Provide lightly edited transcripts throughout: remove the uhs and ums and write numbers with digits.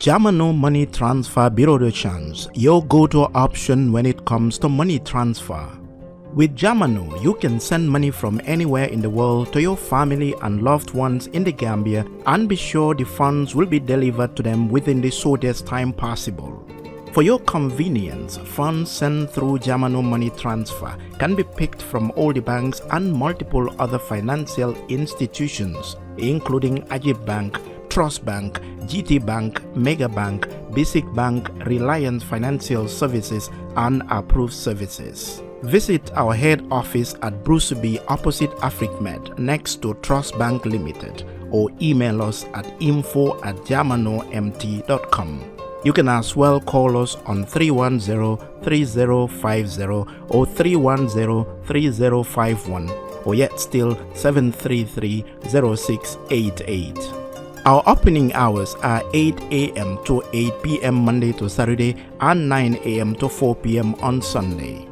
Jamano Money Transfer Bureau de Change, your go-to option when it comes to money transfer. With Jamano, you can send money from anywhere in the world to your family and loved ones in the Gambia and be sure the funds will be delivered to them within the shortest time possible. For your convenience, funds sent through Jamano Money Transfer can be picked from all the banks and multiple other financial institutions, including Ajib Bank, Trust Bank, GT Bank, Mega Bank, Basic Bank, Reliance Financial Services, and Approved Services. Visit our head office at Bruceby opposite AfricMed next to Trust Bank Limited or email us at info@jamanomt.com. You can as well call us on 310-3050 or 310-3051 or yet still 733-0688. Our opening hours are 8 a.m. to 8 p.m. Monday to Saturday and 9 a.m. to 4 p.m. on Sunday.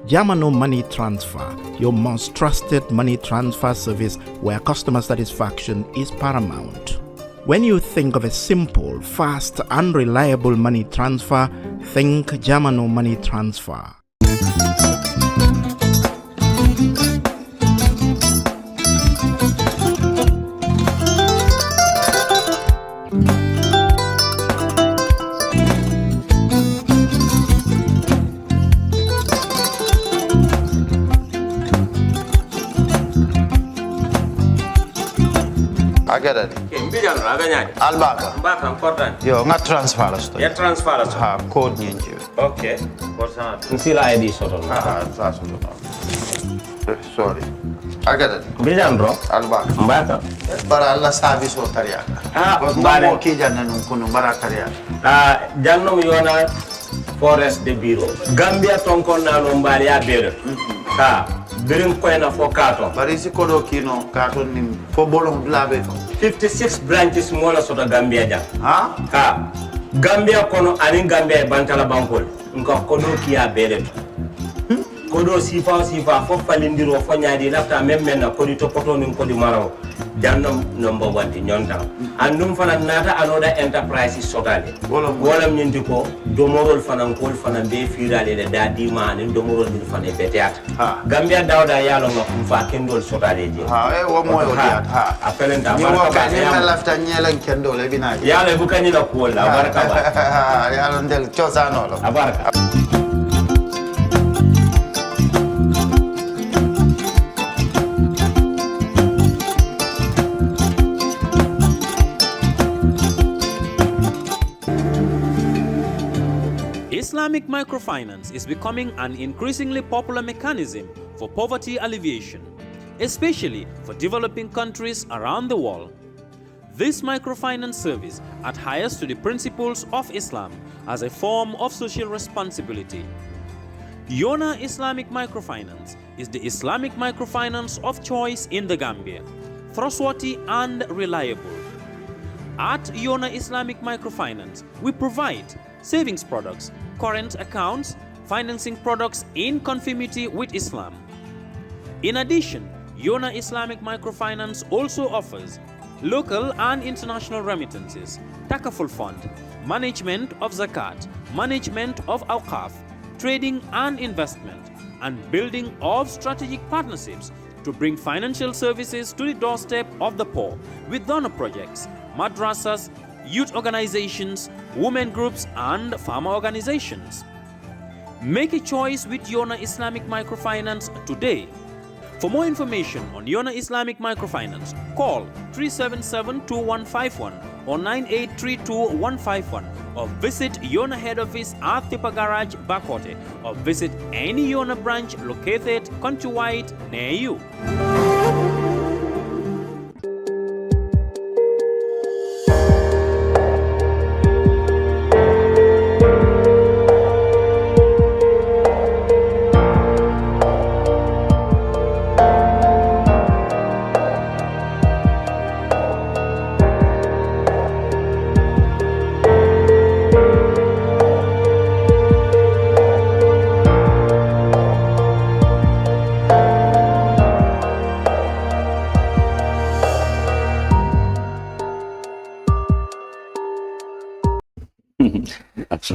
Jamano Money Transfer, your most trusted money transfer service where customer satisfaction is paramount. When you think of a simple, fast, and reliable money transfer, think Jamano Money Transfer. Agada ke mbijan aganya albaka mbaka important yo nga transfer la sto ya transfer la ha code nyinji okay portant nsila id soto sa soto sorry agada mbijan bro albaka mbaka bara alla service o tariya bare mo ki janna nun kunu bara tariya jannom yona forest de bureau gambia tonkon na no mbali ya bere birin koyna fo kato bari si kodo kino kato nim fo bolon labe 56 branches mola soto gambia jam ha gambia kono ani gambia bantala bankol nko kodo kiya bere kodo sifa fo falindiro fo nyaadi lafta memmen na kodi to poto nin kodi maraw jannom number 1 ti nyonta andum fana nata anoda enterprise sotale wolam nyindi ko domorol fana kol fana be firale de dadi man domorol dir fana beteata gambia dawda yalo ngam fa kendol sotale je wo moyo diat apelenta baraka ba ya lafta nyelan kendol e bina yalo bu kanila ko la baraka ba yalo ndel ciosano lo baraka. Islamic microfinance is becoming an increasingly popular mechanism for poverty alleviation, especially for developing countries around the world. This microfinance service adheres to the principles of Islam as a form of social responsibility. Yona Islamic Microfinance is the Islamic microfinance of choice in the Gambia, trustworthy and reliable. At Yona Islamic Microfinance, we provide savings products, current accounts, financing products in conformity with Islam. In addition, Yona Islamic Microfinance also offers local and international remittances, takaful fund, management of zakat, management of awqaf, trading and investment, and building of strategic partnerships to bring financial services to the doorstep of the poor with donor projects, madrasas, youth organizations, women groups, and farmer organizations. Make a choice with Yona Islamic Microfinance today. For more information on Yona Islamic Microfinance, call 377-2151 or 9832-151 or visit Yona head office at Tipa Garage, Bakote, or visit any Yona branch located countrywide near you.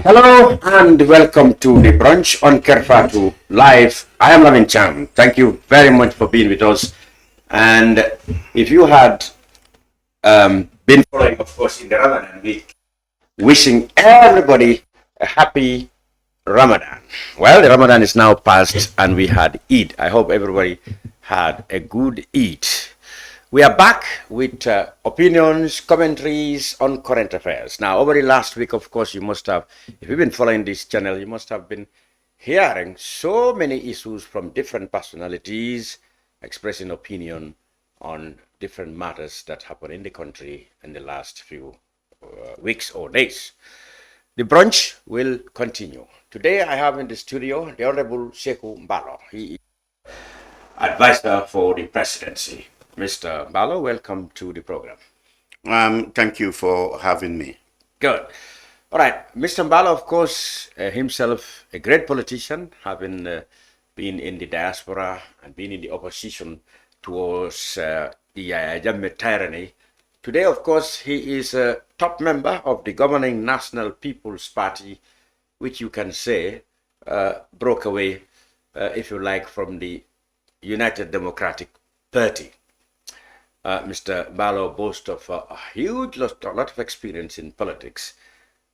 Hello and welcome to the Brunch on Kerfatu Live. I am Lavin Cham. Thank you very much for being with us. And if you had been following, of course, in the Ramadan week, wishing everybody a happy Ramadan. Well, the Ramadan is now past and we had Eid. I hope everybody had a good Eid. We are back with opinions, commentaries on current affairs. Now, over the last week, of course, you must have, if you've been following this channel, you must have been hearing so many issues from different personalities expressing opinion on different matters that happen in the country in the last few weeks or days. The brunch will continue. Today, I have in the studio the Honorable Saihou Mballow. He is advisor for the presidency. Mr. Mballow, welcome to the program. Thank you for having me. Good. All right. Mr. Mballow, of course, himself a great politician, having been in the diaspora and been in the opposition towards the Jammeh tyranny. Today, of course, he is a top member of the governing National People's Party, which you can say broke away, if you like, from the United Democratic Party. Mr. Mballow boasts of a huge lot of experience in politics.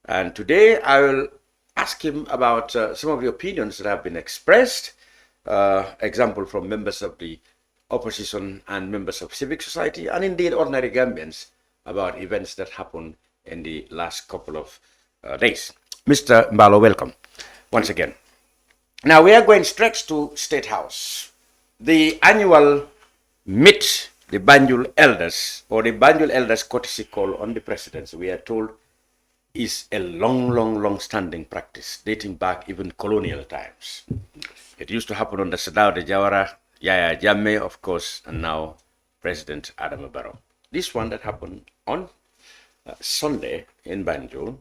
And today I will ask him about some of the opinions that have been expressed, example from members of the opposition and members of civic society, and indeed ordinary Gambians about events that happened in the last couple of days. Mr. Mballow, welcome once again. Now we are going straight to State House. The annual meet the Banjul elders, or the Banjul elders courtesy call on the presidency, we are told, is a long standing practice dating back even colonial times. It used to happen under Sadao Jawara, Yaya Jammeh, of course, and now President Adama Barrow. This one that happened on Sunday in Banjul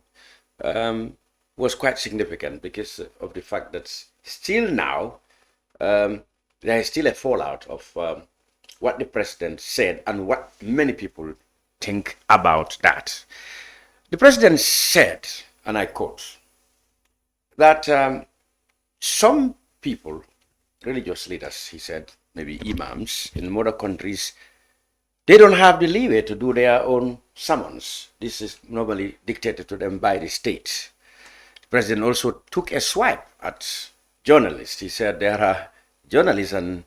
was quite significant because of the fact that still now there is still a fallout of what the president said and what many people think about that. The president said, and I quote, that some people, religious leaders, he said, maybe imams in modern countries, they don't have the leeway to do their own sermons. This is normally dictated to them by the state. The president also took a swipe at journalists. He said there are journalists and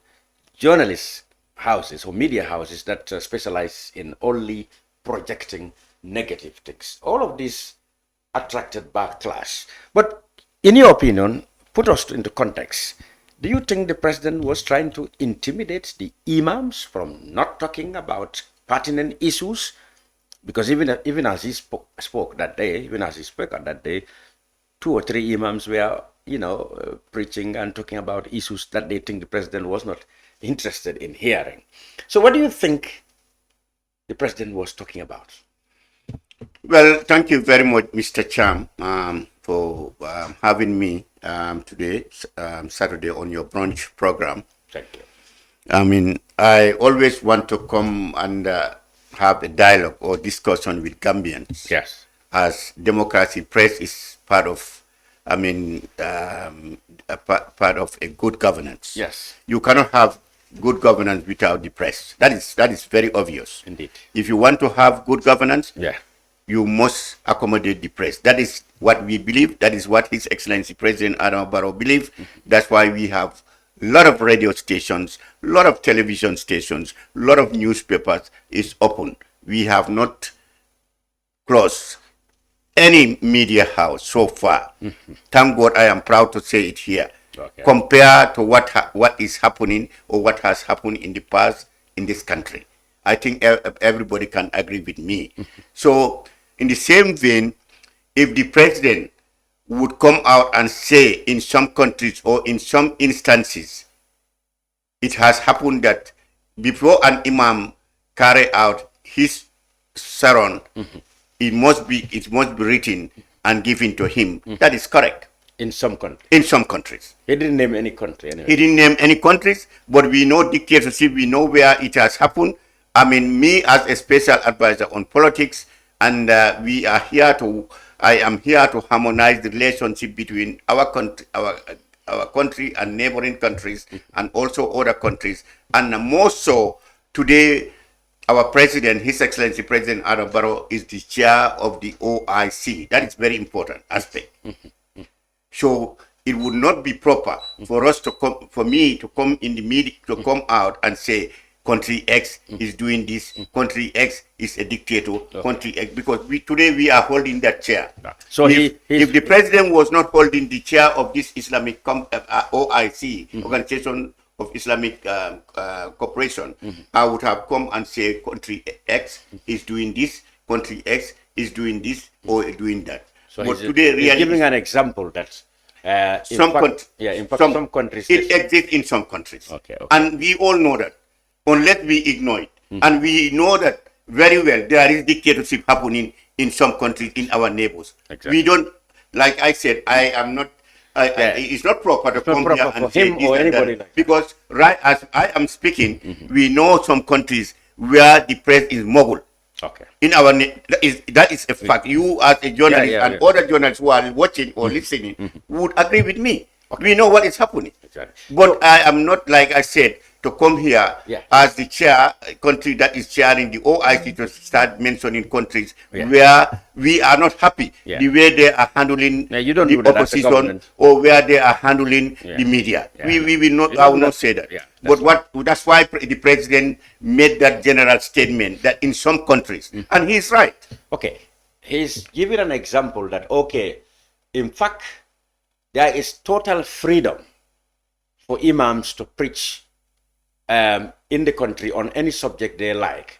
journalists houses or media houses that specialize in only projecting negative things. All of this attracted backlash. But in your opinion, put us into context. Do you think the president was trying to intimidate the imams from not talking about pertinent issues? Because even as he spoke that day, even as he spoke on that day, 2 or 3 imams were, preaching and talking about issues that they think the president was not interested in hearing. So what do you think the president was talking about? Well, thank you very much, Mr. Cham, for having me today, Saturday, on your brunch program. Thank you. I mean, I always want to come and have a dialogue or discussion with Gambians. Yes. As democracy, press is part of, part of a good governance. Yes. You cannot have good governance without the press. That is very obvious. Indeed. If you want to have good governance, yeah, you must accommodate the press. That is what we believe. That is what His Excellency President Adama Barrow believes. That's why we have a lot of radio stations, a lot of television stations, a lot of newspapers is open. We have not closed any media house so far. Thank God, I am proud to say it here. Okay. Compared to what is happening or what has happened in the past in this country, I think everybody can agree with me. So, in the same vein, if the president would come out and say in some countries or in some instances, it has happened that before an imam carry out his sermon, it must be written and given to him. That is correct. In some countries. In some countries. He didn't name any country anyway. He didn't name any countries, but we know dictatorship, we know where it has happened. I mean, me as a special advisor on politics, and we are here to I am here to harmonize the relationship between our country and neighboring countries, and also other countries. And more so, today, our president, His Excellency President Adam Barrow, is the chair of the OIC. That is very important aspect. So it would not be proper for us to come, for me to come in the media, to come out and say, country X is doing this, country X is a dictator, country X, because today we are holding that chair. So if the president was not holding the chair of this Islamic OIC, Organization of Islamic Cooperation, I would have come and say country X is doing this, country X is doing this or doing that. So but today, he's giving an example that some countries it exists in some countries, okay. And we all know that, unless we ignore it, and we know that very well. There is dictatorship happening in some countries, in our neighbors. Exactly. We don't, like I said, I am not. It's not proper to come here and say this and that, because right as I am speaking, we know some countries where the press is mogul. Okay. In our that is a fact. You as a journalist and other journalists who are watching or listening would agree with me. Okay. We know what is happening. Exactly. But I am not, like I said, to come here as the chair, country that is chairing the OIC, to start mentioning countries where we are not happy the way they are handling the opposition, or where they are handling the media. We will not. I will not say that. But that's why the president made that general statement that in some countries, and he's right. Okay, he's giving an example that in fact, there is total freedom for imams to preach in the country on any subject they like,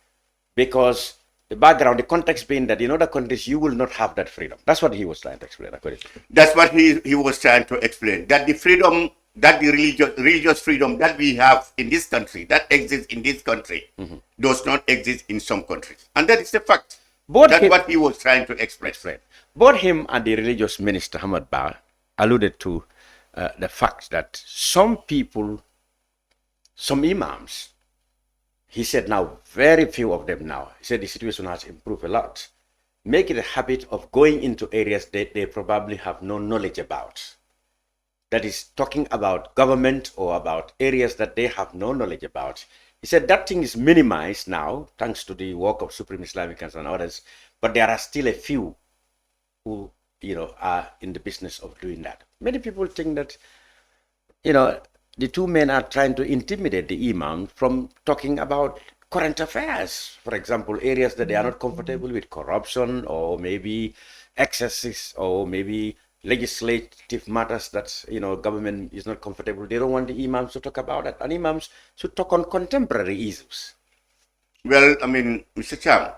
because the background, the context being that in other countries you will not have that freedom. That's what he was trying to explain. That's what he was trying to explain. That the freedom, that the religious freedom that we have in this country, that exists in this country, does not exist in some countries, and that is the fact. That's what he was trying to express. Both him and the religious minister Hamad Ba alluded to the fact that some people, some imams, he said now, very few of them now, he said the situation has improved a lot, make it a habit of going into areas that they probably have no knowledge about. That is talking about government or about areas that they have no knowledge about. He said that thing is minimized now, thanks to the work of Supreme Islamic and others, but there are still a few who, are in the business of doing that. Many people think that, the two men are trying to intimidate the imam from talking about current affairs. For example, areas that they are not comfortable with, corruption, or maybe excesses, or maybe legislative matters that, government is not comfortable. They don't want the imams to talk about that. And imams should talk on contemporary issues. Well, Mr. Cham,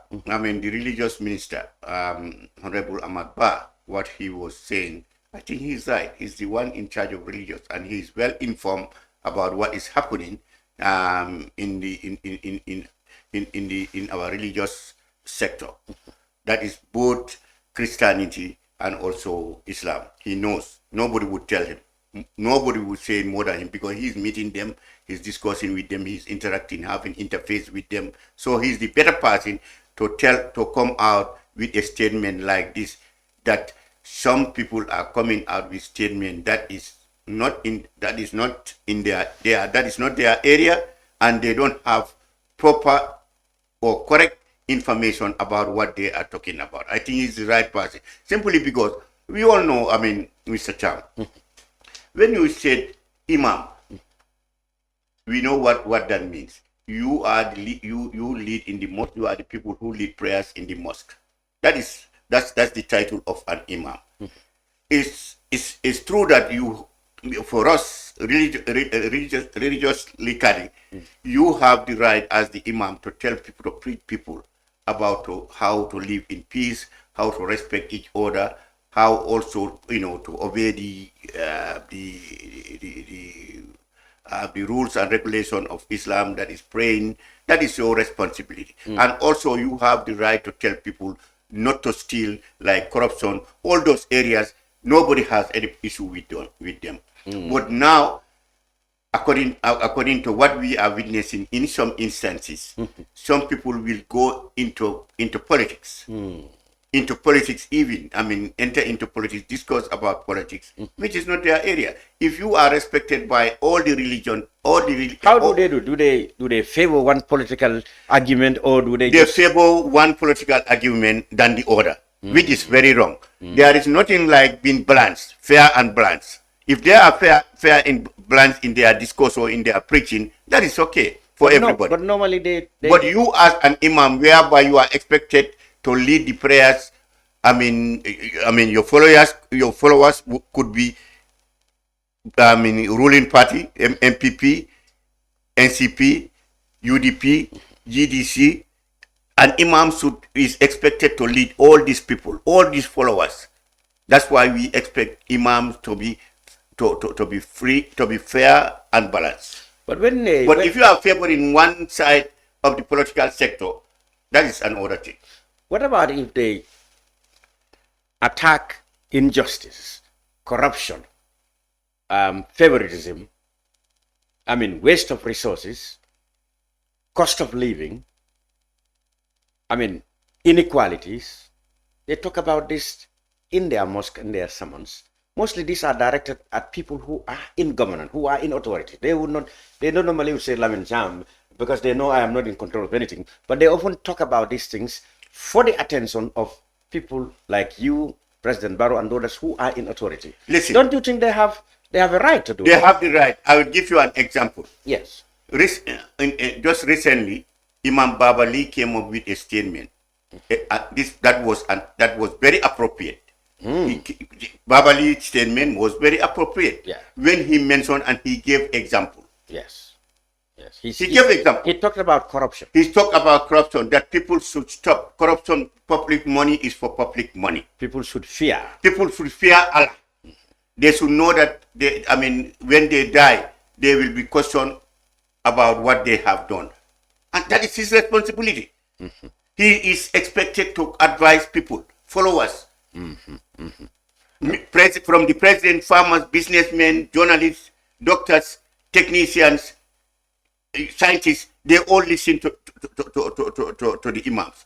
the religious minister, Honorable Ahmad Ba, what he was saying, I think he's right. He's the one in charge of religious, and he's well informed about what is happening in our religious sector. That is both Christianity and also Islam. He knows. Nobody would tell him. Nobody would say more than him, because he's meeting them, he's discussing with them, he's interacting, having interface with them. So he's the better person to come out with a statement like this, that some people are coming out with statement that is not in their area, and they don't have proper or correct information about what they are talking about. I think he's the right person, simply because we all know, Mr. Cham, when you said imam, we know what that means. You are you lead in the mosque. You are the people who lead prayers in the mosque. That's the title of an imam. It's true that for us religiously carrying, you have the right as the imam to tell people, to preach people about how to live in peace, how to respect each other, how also to obey the rules and regulation of Islam, that is praying. That is your responsibility. And also you have the right to tell people not to steal, like corruption, all those areas. Nobody has any issue with them. But now, according to what we are witnessing in some instances, some people will go into politics. into politics even, enter into politics, discourse about politics, which is not their area. If you are respected by all the religion, how do they do? Do they favor one political argument, or do they favor one political argument than the other, which is very wrong. There is nothing like being balanced, fair and balanced. If they are fair and balanced in their discourse or in their preaching, that is okay for everybody. But normally they But you as an imam, whereby you are expected to lead the prayers, your followers could be, ruling party, MPP, NCP, UDP, GDC, and imam is expected to lead all these people, all these followers. That's why we expect imams to be free, to be fair and balanced. But if you are favoring one side of the political sector, that is another thing. What about if they attack injustice, corruption, favoritism, waste of resources, cost of living, inequalities? They talk about this in their mosque, in their sermons. Mostly these are directed at people who are in government, who are in authority. They don't normally say Lamin Jam because they know I am not in control of anything, but they often talk about these things for the attention of people like you, President Barrow, and others who are in authority. Listen, don't you think they have a right to do that? They have the right. I will give you an example. Yes. Just recently, Imam Babali came up with a statement. That was very appropriate. Babali's statement was very appropriate. Yeah. When he mentioned and he gave example. Yes. He gave example. He talked about corruption. He talked about corruption, that people should stop corruption. Public money is for public money. People should fear. People should fear Allah. They should know that when they die, they will be questioned about what they have done. And that is his responsibility. He is expected to advise people, followers. From the president, farmers, businessmen, journalists, doctors, technicians, scientists, they all listen to the imams,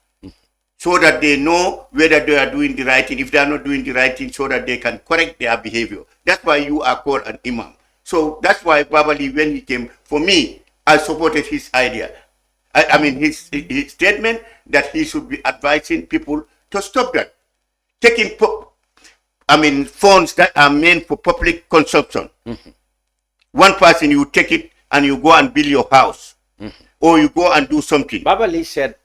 so that they know whether they are doing the right thing. If they are not doing the right thing, so that they can correct their behavior. That's why you are called an imam. So that's why Babali, when he came, for me, I supported his idea. His statement that he should be advising people to stop that. Taking funds that are meant for public consumption. One person, you take it and you go and build your house, or you go and do something. Babali said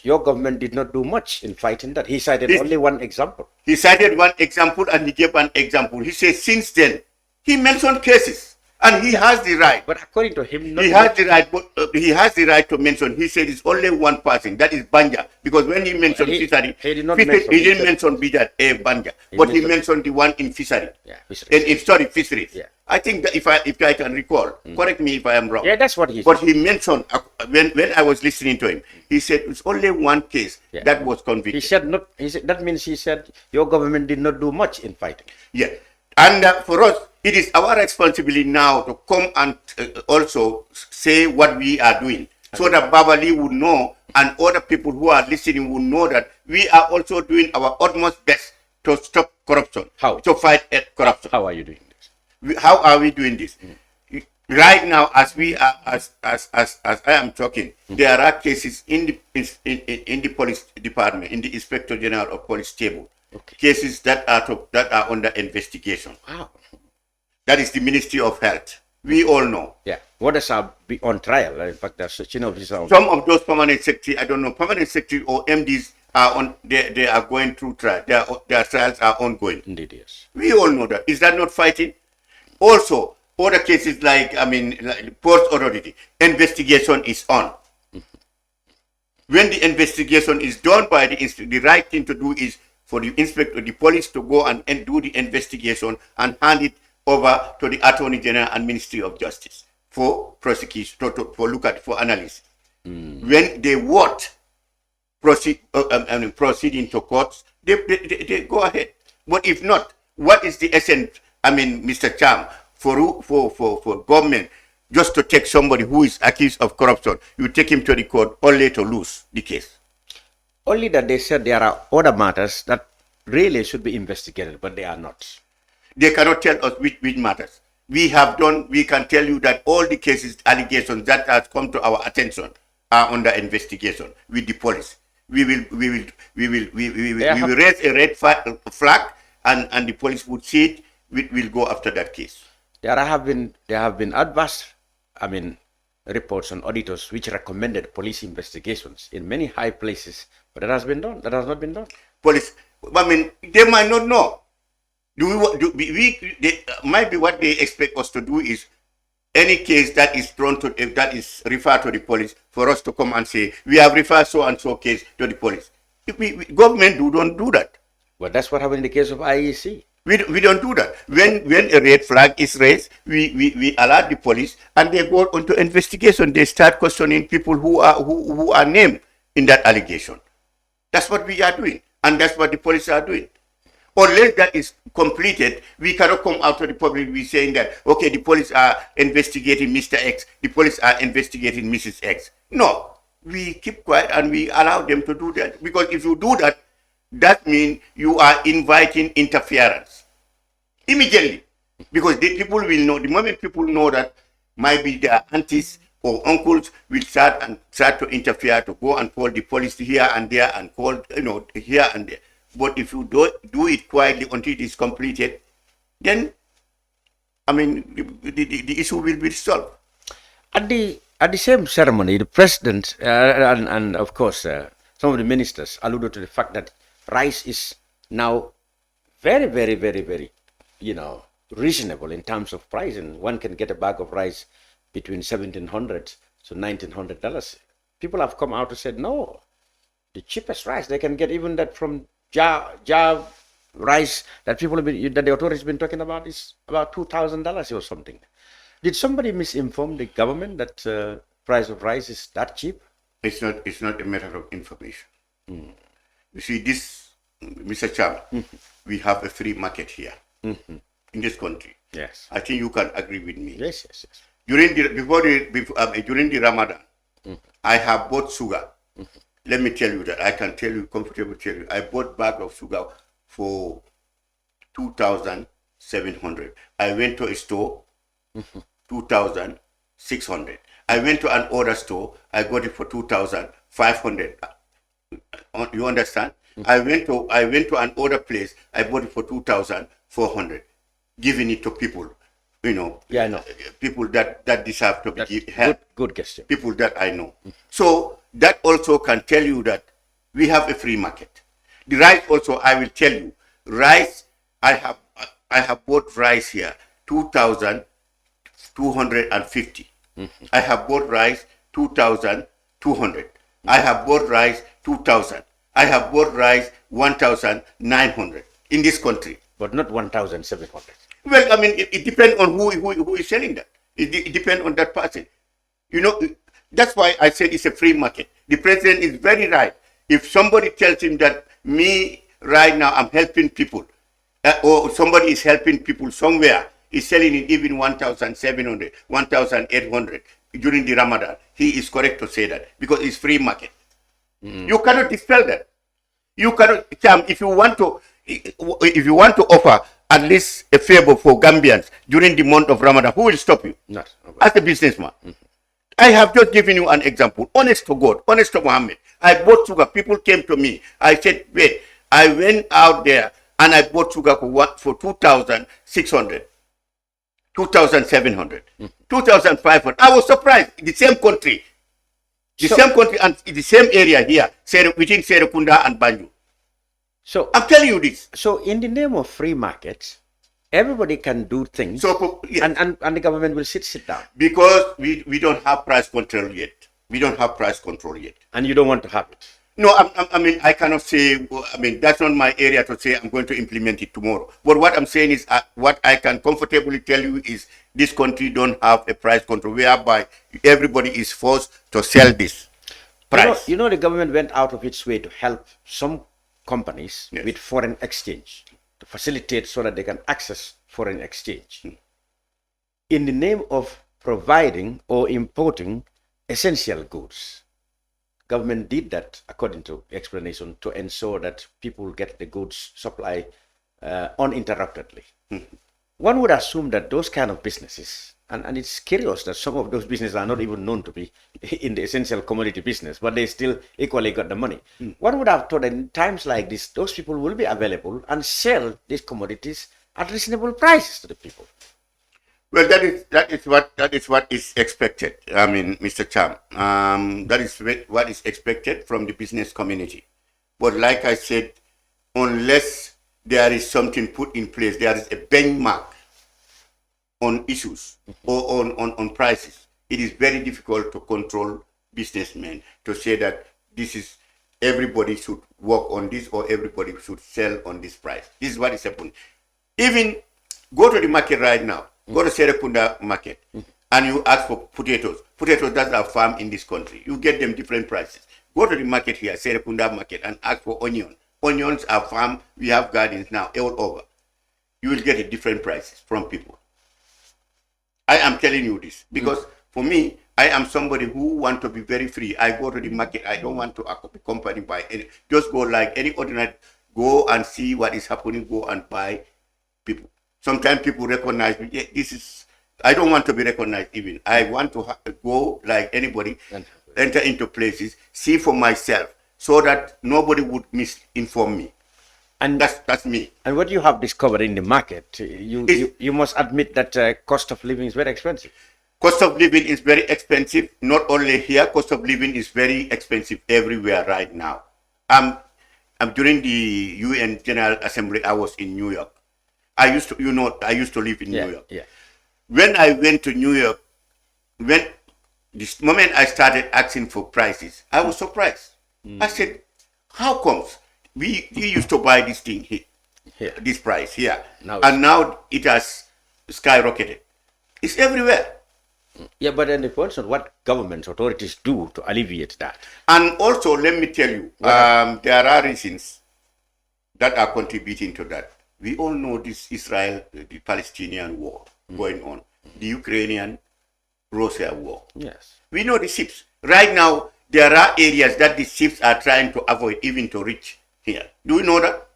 your government did not do much in fighting that. He cited only one example. He cited one example and he gave an example. He said since then, he mentioned cases. And he has the right. But according to him, he has the right. He has the right to mention. He said it's only one person. That is Banja. Because when he mentioned fishery, he didn't mention Banja, but he mentioned the one in fishery. Yeah, fisheries. Fisheries. Yeah. I think that if I can recall, correct me if I am wrong. Yeah, that's what he said. But he mentioned when I was listening to him, he said it's only one case that was convicted. He said not. That means he said your government did not do much in fighting. Yeah, and for us, it is our responsibility now to come and also say what we are doing, so that Babali would know and other people who are listening would know that we are also doing our utmost best to stop corruption. How? To fight corruption. How are you doing this? How are we doing this? Right now, as we are, as I am talking, there are cases in the police department, in the Inspector General of Police table, cases that are under investigation. Wow. That is the Ministry of Health. We all know. Yeah. What is on trial? In fact, there's such officer. Some of those permanent secretary, I don't know, permanent secretary or MDs are on. They are going through trial. Their trials are ongoing. Indeed, yes. We all know that. Is that not fighting? Also, other cases like Port Authority, investigation is on. When the investigation is done by the right thing to do is for the inspector, the police to go and do the investigation and hand it over to the Attorney General and Ministry of Justice for prosecution, for analysis. When they proceed into courts, they go ahead. But if not, what is the essence? Mr. Cham, for government just to take somebody who is accused of corruption, you take him to the court only to lose the case. only that they said there are other matters that really should be investigated, but they are not. They cannot tell us which matters. We can tell you that all the cases, allegations that has come to our attention are under investigation with the police. We will raise a red flag, and the police would see it. We'll go after that case. There have been adverse, reports on auditors which recommended police investigations in many high places, but that has not been done. Police, they might not know. Might be what they expect us to do is any case that is referred to the police, for us to come and say we have referred so and so case to the police. Government don't do that. Well, that's what happened in the case of IEC. We don't do that. When a red flag is raised, we alert the police and they go into investigation. They start questioning people who are named in that allegation. That's what we are doing, and that's what the police are doing. Unless that is completed, we cannot come out to the public be saying that, okay, the police are investigating Mr. X, the police are investigating Mrs. X. No, we keep quiet and we allow them to do that. Because if you do that, that means you are inviting interference immediately. Because the people will know, the moment people know that might be their aunties or uncles will start to interfere, to go and call the police here and there and call, here and there. But if you do it quietly until it is completed, then, the issue will be solved. At the same ceremony, the president and of course some of the ministers alluded to the fact that rice is now very, very, very, very, reasonable in terms of price, and one can get a bag of rice between $1,700 to $1,900. People have come out and said, no, the cheapest rice they can get, even that from jar rice that the authorities have been talking about, is about $2,000 or something. Did somebody misinform the government that price of rice is that cheap? It's not a matter of information. You see, this, Mr. Cham, we have a free market here in this country. Yes, I think you can agree with me. Yes. During the Ramadan, I have bought sugar. Let me tell you that I can comfortably tell you, I bought bag of sugar for 2,700. I went to a store, 2,600. I went to an other store, I got it for 2,500. You understand? I went to an other place, I bought it for 2,400, giving it to people. Yeah, I know. People that deserve to be helped. Good question. People that I know. So that also can tell you that we have a free market. The rice also, I will tell you, rice, I have bought rice here, 2,250. I have bought rice, 2,200. I have bought rice, 2,000. I have bought rice, 1,900 in this country. But not 1,700. Well, it depends on who is selling that. It depends on that person. That's why I said it's a free market. The president is very right. If somebody tells him that me right now I'm helping people, or somebody is helping people somewhere, is selling it even 1,700, 1,800 during the Ramadan, he is correct to say that because it's free market. You cannot dispel that. You cannot, if you want to offer at least a favor for Gambians during the month of Ramadan, who will stop you? Not. As a businessman. I have just given you an example. Honest to God, honest to Muhammad. I bought sugar. People came to me. I said, wait. I went out there and I bought sugar for 2,600, 2,700, 2,500. I was surprised. The same country. Same country and the same area here, within Serekunda and Banjul. So I'm telling you this. So in the name of free markets, everybody can do things, yes. and the government will sit down. Because we don't have price control yet. We don't have price control yet. And you don't want to have it? No, I cannot say, that's not my area to say I'm going to implement it tomorrow. But what I'm saying is, what I can comfortably tell you is this country don't have a price control whereby everybody is forced to sell this price. The government went out of its way to help some companies Yes. with foreign exchange, to facilitate so that they can access foreign exchange. In the name of providing or importing essential goods. government did that, according to explanation, to ensure that people get the goods supply uninterruptedly. One would assume that those kind of businesses, and it's curious that some of those businesses are not even known to be in the essential commodity business, but they still equally got the money. One would have thought that in times like this, those people will be available and sell these commodities at reasonable prices to the people. Well, that is what is expected. I mean, Mr. Cham, that is what is expected from the business community. But like I said, unless there is something put in place, there is a benchmark on issues or on prices, it is very difficult to control businessmen to say that this is everybody should work on this or everybody should sell on this price. This is what is happening. Even go to the market right now, go to Serekunda market, and you ask for potatoes. Potatoes that are farmed in this country, you get them different prices. Go to the market here, Serekunda market, and ask for onion. Onions are farmed, we have gardens now all over. You will get a different prices from people. I am telling you this because for me, I am somebody who want to be very free. I go to the market. I don't want to be accompanied by any. Just go like any ordinary. Go and see what is happening. Go and buy people. Sometimes people recognize me. Yeah, this is. I don't want to be recognized even. I want to go like anybody, enter into places, see for myself, so that nobody would misinform me. And that's me. And what you have discovered in the market, you must admit that cost of living is very expensive. Cost of living is very expensive. Not only here, cost of living is very expensive everywhere right now. During the UN General Assembly, I was in New York. I used to live in New York. Yeah. When I went to New York, when this moment I started asking for prices, I was surprised. I said, "How comes we used to buy this thing here, this price here, and now it has skyrocketed? It's everywhere." Yeah, but then the point is what governments, authorities do to alleviate that. And also, let me tell you, there are reasons that are contributing to that. We all know this Israel, the Palestinian war going on, the Ukrainian-Russia war. Yes. We know the ships. Right now, there are areas that the ships are trying to avoid even to reach here. Do you know that?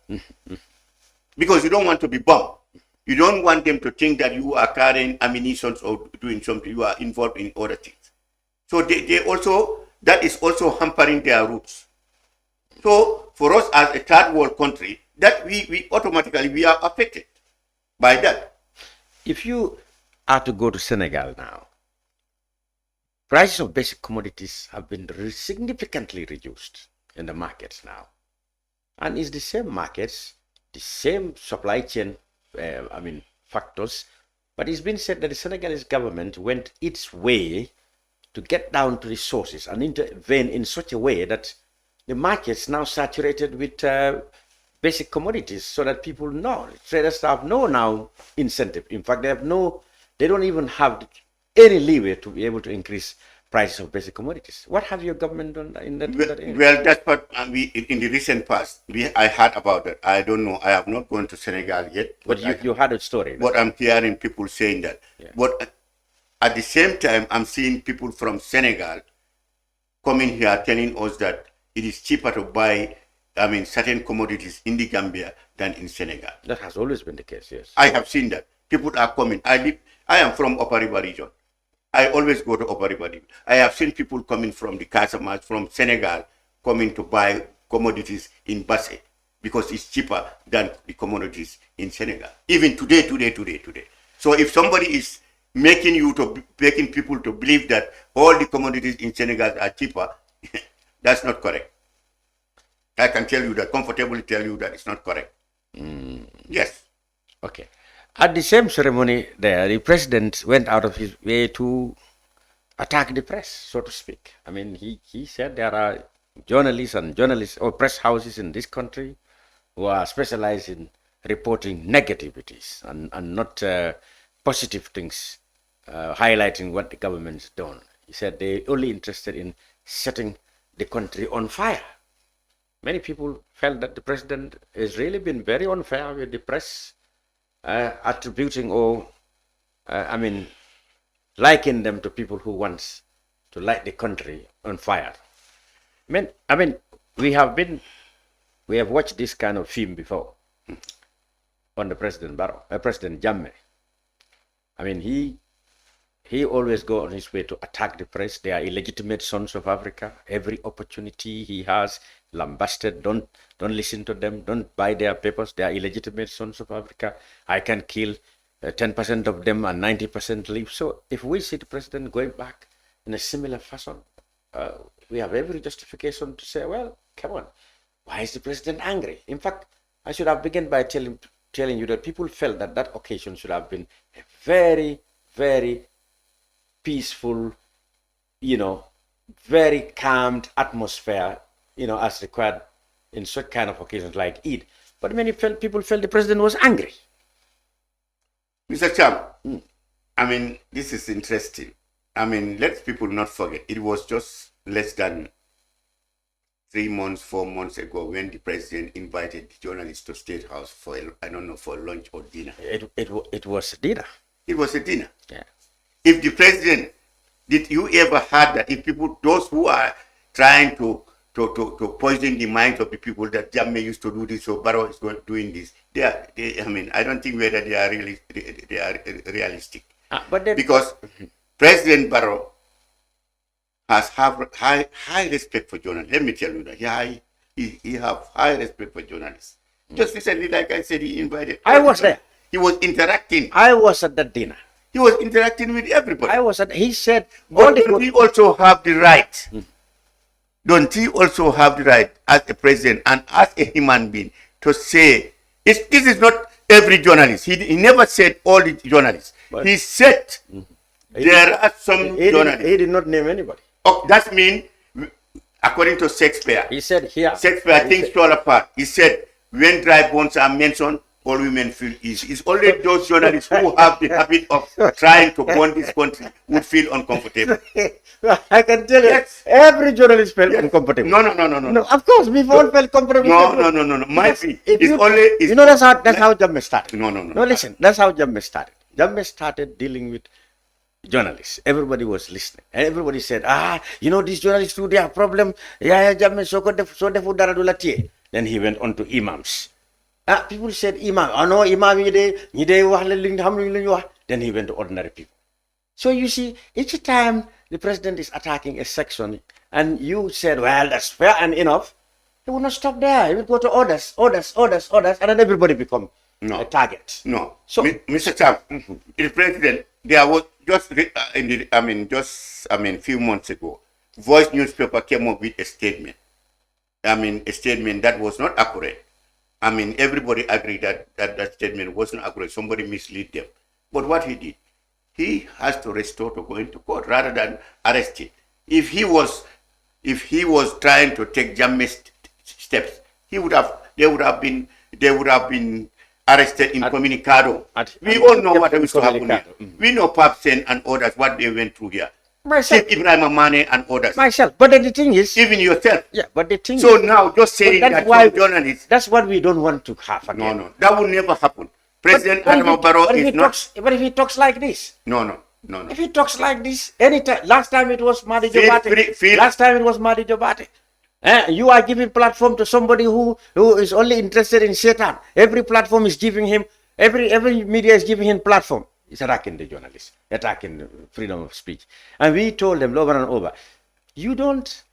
Because you don't want to be bombed. You don't want them to think that you are carrying ammunition or doing something. You are involved in other things. So that is also hampering their routes. So for us as a third world country, that we automatically are affected by that. If you are to go to Senegal now, prices of basic commodities have been significantly reduced in the markets now. And it's the same markets, the same supply chain factors, but it's been said that the Senegalese government went its way to get down to the sources and intervene in such a way that the market's now saturated with basic commodities, so that people know, traders have no now incentive. In fact, they don't even have any leeway to be able to increase prices of basic commodities. What have your government done in that area? Well, that's what in the recent past, I heard about it. I don't know. I have not gone to Senegal yet. But you had a story. But I'm hearing people saying that. Yeah. But at the same time, I'm seeing people from Senegal coming here telling us that it is cheaper to buy certain commodities in the Gambia than in Senegal. That has always been the case, yes. I have seen that. People are coming. I am from Upper River region. I always go to Upper River region. I have seen people coming from the Casamance, from Senegal, coming to buy commodities in Basse because it's cheaper than the commodities in Senegal. Even today. So if somebody is making people to believe that all the commodities in Senegal are cheaper, that's not correct. I can comfortably tell you that it's not correct. Yes. Okay. At the same ceremony there, the president went out of his way to attack the press, so to speak. He said there are journalists or press houses in this country who are specialized in reporting negativities and not positive things, highlighting what the government's done. He said they're only interested in setting the country on fire. Many people felt that the president has really been very unfair with the press, attributing or, liking them to people who wants to light the country on fire. I mean, we have watched this kind of film before under President President Jammeh. I mean, he always go on his way to attack the press. They are illegitimate sons of Africa. Every opportunity he has, lambasted. Don't listen to them. Don't buy their papers. They are illegitimate sons of Africa. I can kill 10% of them and 90% leave. So if we see the president going back in a similar fashion, we have every justification to say, well, come on, why is the president angry? In fact, I should have begun by telling you that people felt that occasion should have been a very, very peaceful, very calmed atmosphere, as required in such kind of occasions like Eid. But many people felt the president was angry. Mr. Cham, I mean, this is interesting. I mean, let people not forget, it was just less than 3 months, 4 months ago when the president invited the journalists to State House for, for lunch or dinner. It was a dinner. It was a dinner. Yeah. If the president, did you ever heard that if people, those who are trying to poison the minds of the people that Jammeh used to do this, so Barrow is doing this, I don't think whether they are really realistic. Because President Barrow has high respect for journalists. Let me tell you that he have high respect for journalists. Just recently, like I said, he invited. I was there. He was interacting. I was at that dinner. He was interacting with everybody. He said, but don't he also have the right? Don't he also have the right as a president and as a human being to say, this is not every journalist. He never said all the journalists. But he said there are some journalists. He did not name anybody. Oh, that means, according to Shakespeare, he said here. Shakespeare, things fall apart. He said, when dry bones are mentioned, all women feel easy. It's only those journalists who have the habit of trying to burn this country would feel uncomfortable. I can tell you, every journalist felt uncomfortable. No. Of course, we all felt comfortable. No. Might be. That's how Jammeh started. No. Listen, that's how Jammeh started. Jammeh started dealing with journalists. Everybody was listening. And everybody said, these journalists do their problem. Jammeh, so defu dara dula tie. Then he went on to imams. People said imam. Imam then he went to ordinary people. So you see, each time the president is attacking a section and you said, well, that's fair and enough, he will not stop there. He will go to orders, and then everybody become a target. No. So, Mr. Cham, the president, there was few months ago, Voice newspaper came up with a statement. A statement that was not accurate. Everybody agreed that statement wasn't accurate. Somebody misled them. But what he did, he has to restore to going to court rather than arrest him. If he was trying to take Jammeh's steps, they would have been arrested in Comunicado. We all know what used to happen here. We know Pap Sen and others, what they went through here. Myself. Ibrahim Amane and others. Myself. But then the thing is... Even yourself. Yeah, but the thing so now, just saying that journalists... That's what we don't want to have again. No. That will never happen. President Adama Barrow is not... But if he talks like this... No. If he talks like this, anytime... Last time it was Mahdi Jobate. Last time it was Mahdi Jobate. You are giving platform to somebody who is only interested in Satan. Every platform is giving him... Every media is giving him platform. It's attacking the journalists, attacking freedom of speech. And we told them over and over, you mentioned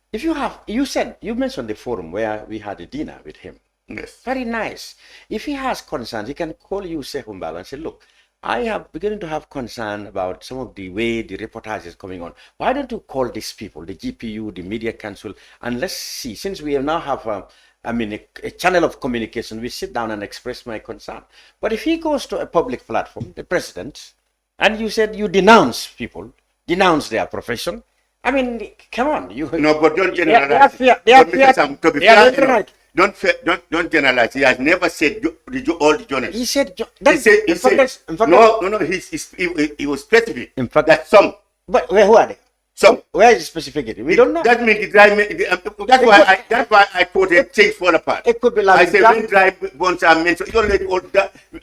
the forum where we had a dinner with him. Yes. Very nice. If he has concerns, he can call you, Saihou Mballow, and say, look, I have beginning to have concern about some of the way the reportage is coming on. Why don't you call these people, the GPU, the Media Council, and let's see, since we now have a channel of communication, we sit down and express my concern. But if he goes to a public platform, the president, and you said you denounce people, denounce their profession, come on. No, but don't generalize. Don't generalize. He has never said all the journalists. He said, he was specific. In fact, that some. But who are they? Some. Where is the specificity? We don't know. That means that's why I quoted things fall apart. It could be like I said when dry bones are mentioned,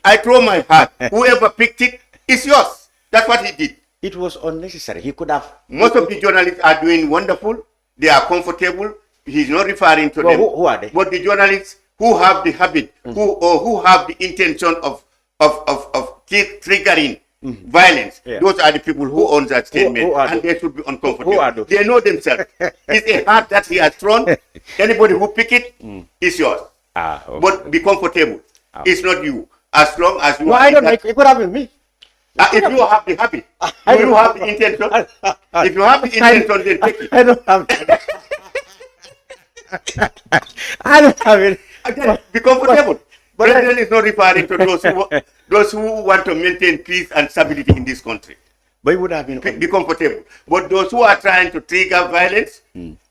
I throw my hat. Whoever picked it, it's yours. That's what he did. It was unnecessary. He could have. Most of the journalists are doing wonderful. They are comfortable. He's not referring to Well, them. who are they? But the journalists who have the habit, who have the intention of triggering violence, those are the people who own that statement, and they should be uncomfortable. Who are those? They know themselves. It's a heart that he has thrown. Anybody who pick it is yours. Okay. But be comfortable. It's not you. As long as you No, are I don't know. It could have been me. if you have the habit, you have the intention. If you have the intention, then take it. I don't have it. I don't have it. Again, be comfortable. President is not referring to those who want to maintain peace and stability in this country. But it would have been. Be comfortable. But those who are trying to trigger violence,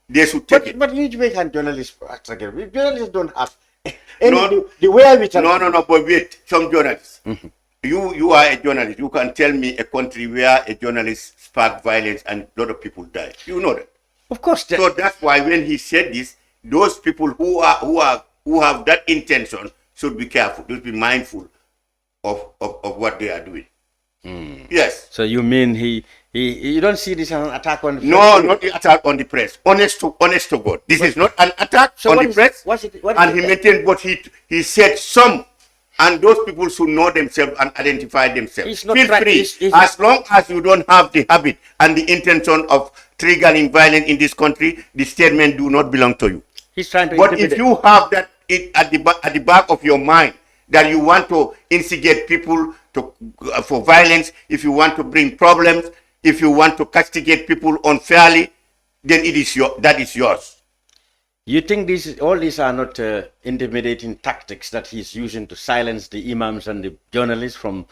they should take it. But you Jamaican journalists, journalists don't have No, the way we tell. No, but wait. Some journalists. You are a journalist. You can tell me a country where a journalist sparked violence and a lot of people died. You know that. Of course. So that's why when he said this, those people who have that intention should be careful, should be mindful of what they are doing. Yes. So you mean you don't see this as an attack on the press? No, not the attack on the press. Honest to God. This is not an attack on the press. And he maintained what he said some. And those people should know themselves and identify themselves. Feel free. As long as you don't have the habit and the intention of triggering violence in this country, the statement do not belong to you. He's trying to. But if you have that at the back of your mind that you want to instigate people for violence, if you want to bring problems, if you want to castigate people unfairly, then that is yours. You think all these are not intimidating tactics that he's using to silence the imams and the journalists from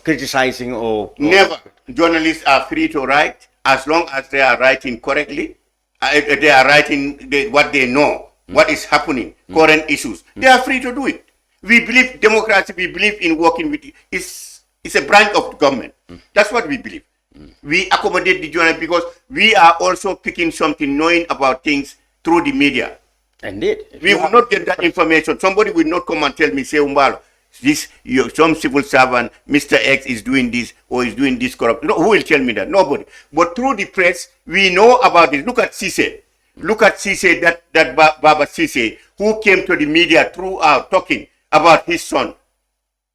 criticizing or never. Journalists are free to write as long as they are writing correctly. They are writing what they know, what is happening, current issues. They are free to do it. We believe democracy. We believe in working with it. It's a branch of government. That's what we believe. We accommodate the journalists because we are also picking something, knowing about things through the media. Indeed. We will not get that information. Somebody will not come and tell me, Saihou Mballow, some civil servant, Mr. X is doing this or is doing this corrupt. No, who will tell me that? Nobody. But through the press, we know about it. Look at Cisse. Look at Cisse, that Baba Cisse, who came to the media throughout talking about his son.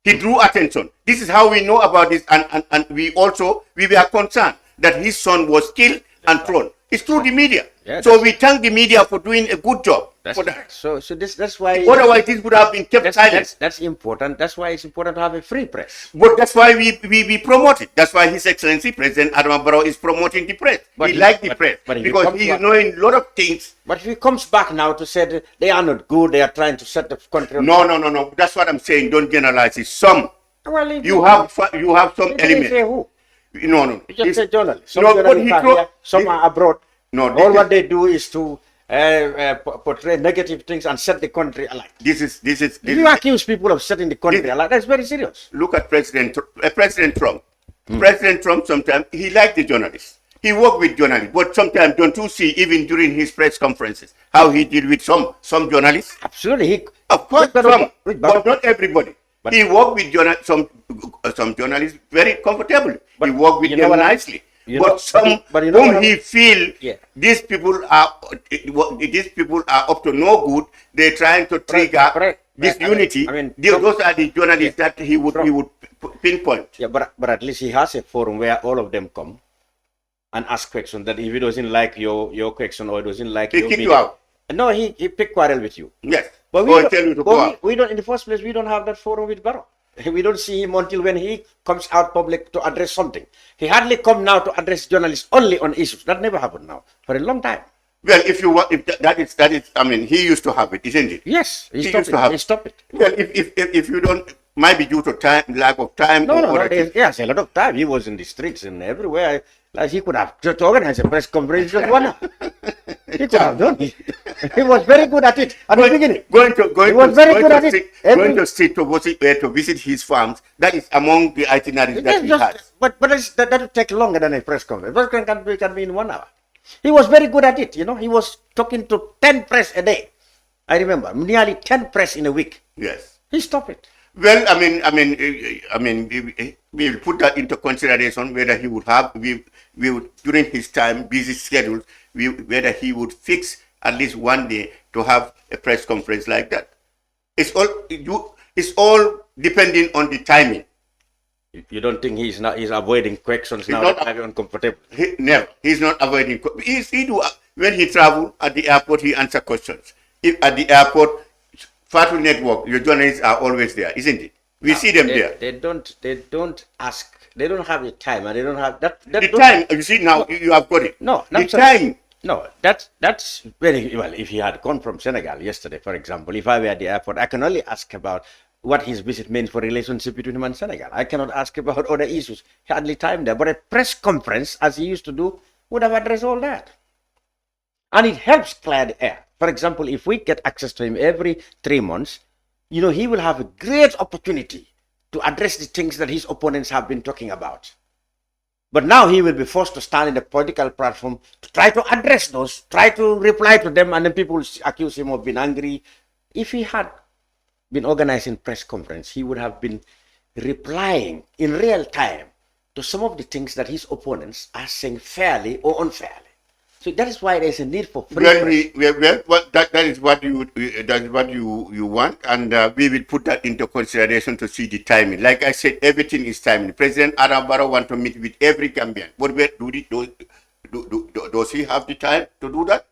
He drew attention. This is how we know about this. And we were concerned that his son was killed and thrown. It's through the media. Yeah, so we thank the media for doing a good job for that. So that's why. Otherwise, this would have been kept silent. That's important. That's why it's important to have a free press. But that's why we promote it. That's why His Excellency President Adama Barrow is promoting the press. He likes the press because he is knowing a lot of things. But if he comes back now to say that they are not good, they are trying to set the country. No. That's what I'm saying. Don't generalize it. Some. Well, you have some elements. Say who? No. You just say journalists. Some journalists are here, some are abroad. No, all what they do is to portray negative things and set the country alight. If you accuse people of setting the country alight, that's very serious. Look at President Trump. President Trump, sometimes he liked the journalists. He worked with journalists, but sometimes don't you see, even during his press conferences, how he deal with some journalists? Absolutely. Of course, but not everybody. But he worked with some journalists very comfortably. He worked with them nicely. But whom he feel these people are up to no good. They're trying to trigger this unity. Those are the journalists that he would pinpoint. Yeah, but at least he has a forum where all of them come and ask questions. That if he doesn't like your question or doesn't like he kick you out. No, he pick quarrel with you. Yes. But we don't. In the first place, we don't have that forum with Barrow. We don't see him until when he comes out public to address something. He hardly come now to address journalists only on issues. That never happened now for a long time. Well, that is, I mean, he used to have it, isn't it? Yes, he stopped it. Well, if you don't, might be due to lack of time. Yes, a lot of time. He was in the streets and everywhere. Like he could have just organized a press conference just one hour. He could have done it. He was very good at it at the beginning. Going to visit his farms. That is among the itineraries that he has. But that would take longer than a press conference. Press conference can be in 1 hour. He was very good at it. He was talking to 10 press a day. I remember nearly 10 press in a week. Yes. He stopped it. Well, I mean, we will put that into consideration whether he would have we would during his time busy schedules whether he would fix at least one day to have a press conference like that. It's all depending on the timing. You don't think he's avoiding questions now that are uncomfortable? Never. He's not avoiding. When he travel at the airport, he answer questions. If at the airport, Fatu Network, your journalists are always there, isn't it? We see them there. They don't ask. They don't have the time, and they don't have that. The time. You see now, you have got it. No, the time. No, that's very well. If he had gone from Senegal yesterday, for example, if I were at the airport, I can only ask about what his visit means for relationship between him and Senegal. I cannot ask about other issues. He hardly time there. But a press conference, as he used to do, would have addressed all that. And it helps clear the air. For example, if we get access to him every 3 months, he will have a great opportunity to address the things that his opponents have been talking about. But now he will be forced to stand in the political platform to try to address those, try to reply to them, and then people accuse him of being angry. If he had been organizing press conference, he would have been replying in real time to some of the things that his opponents are saying fairly or unfairly. So that is why there is a need for free press. That is what you want, and we will put that into consideration to see the timing. Like I said, everything is timing. President Adam Barrow wants to meet with every Gambian. But does he have the time to do that?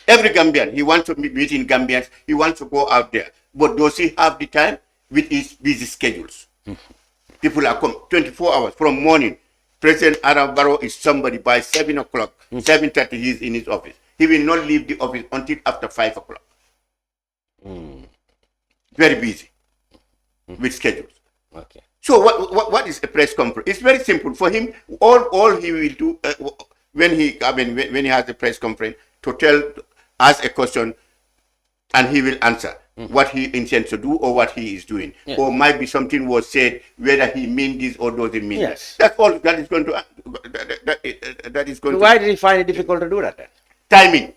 Every Gambian, he wants to meet in Gambians. He wants to go out there. But does he have the time with his busy schedules? People are coming 24 hours from morning. President Adam Barrow is somebody by 7 o'clock, 7:30 he's in his office. He will not leave the office until after 5 o'clock. Very busy with schedules. Okay. So what is a press conference? It's very simple for him. All he will do when he has a press conference to ask a question, and he will answer what he intends to do or what he is doing. Yeah. Or might be something was said, whether he means this or doesn't mean that. That's all that is going to that is going. Why did he find it difficult to do that then? Timing.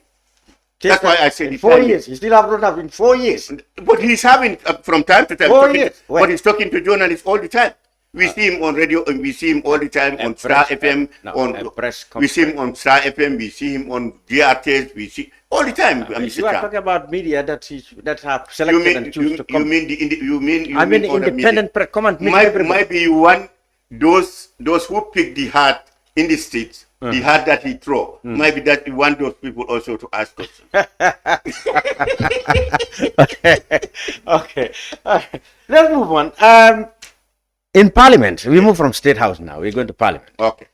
That's why I said 4 years. He still have not have in 4 years. But he's having from time to time. 4 years. But he's talking to journalists all the time. We see him on radio, and we see him all the time on Star FM. We see him on Star FM. We see him on DRTs. We see all the time. You are talking about media that have selected and choose to come. You mean the independent press. Come on, might be you want those who pick the heart in the streets, the heart that he throw. Maybe that you want those people also to ask questions. Okay. Let's move on. In Parliament, we move from State House now. We're going to Parliament. Okay.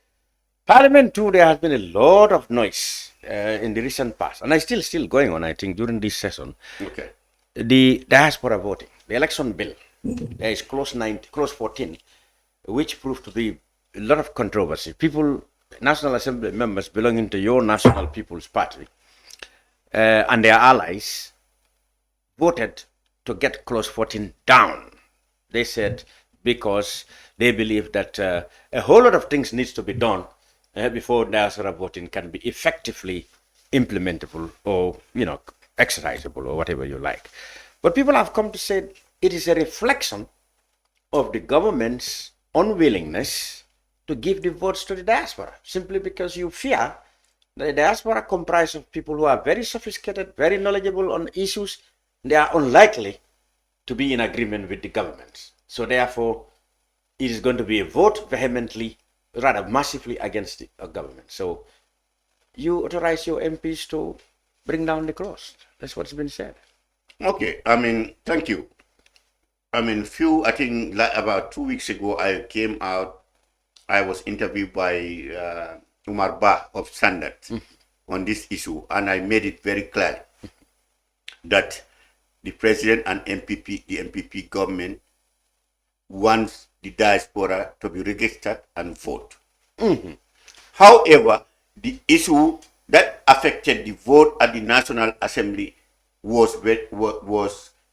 Parliament too, there has been a lot of noise in the recent past, and it's still going on, I think, during this session. Okay. The diaspora voting, the election bill, there is clause 14, which proved to be a lot of controversy. People, National Assembly members belonging to your National People's Party and their allies voted to get clause 14 down. They said because they believe that a whole lot of things needs to be done before diaspora voting can be effectively implementable or, exercisable or whatever you like. But people have come to say it is a reflection of the government's unwillingness to give the votes to the diaspora, simply because you fear the diaspora comprised of people who are very sophisticated, very knowledgeable on issues. They are unlikely to be in agreement with the government. So therefore, it is going to be a vote vehemently, rather massively against the government. So you authorize your MPs to bring down the clause. That's what's been said. Okay. Thank you. I think about 2 weeks ago, I came out. I was interviewed by Umar Ba of Standard on this issue, and I made it very clear that the president and the MPP government wants the diaspora to be registered and vote. However, the issue that affected the vote at the National Assembly was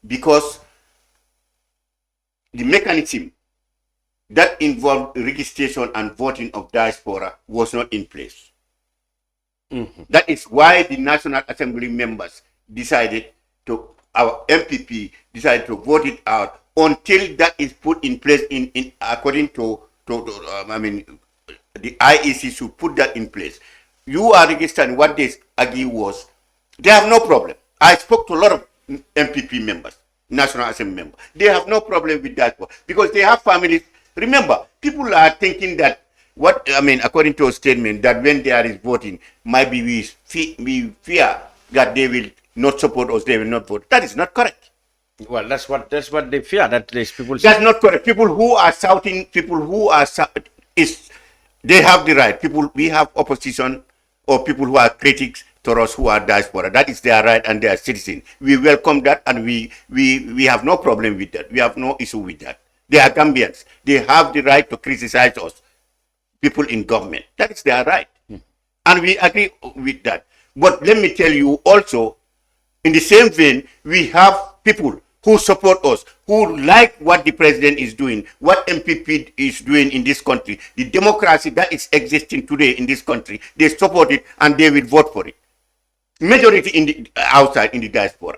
because the mechanism that involved registration and voting of diaspora was not in place. That is why the National Assembly members our MPP decided to vote it out until that is put in place according to the IEC should put that in place. You are registering. What they argue was They have no problem. I spoke to a lot of MPP members, National Assembly members. They have no problem with that because they have families. Remember, people are thinking that according to a statement, that when there is voting, maybe we fear that they will not support us, they will not vote. That is not correct. Well, that's what they fear, that these people say. That's not correct. People who are shouting, they have the right. We have opposition or people who are critics to us who are diaspora. That is their right and they are citizens. We welcome that and we have no problem with that. We have no issue with that. They are Gambians. They have the right to criticize us, people in government. That is their right. And we agree with that. But let me tell you also, in the same vein, we have people who support us, who like what the president is doing, what MPP is doing in this country, the democracy that is existing today in this country. They support it and they will vote for it. Majority in the outside in the diaspora.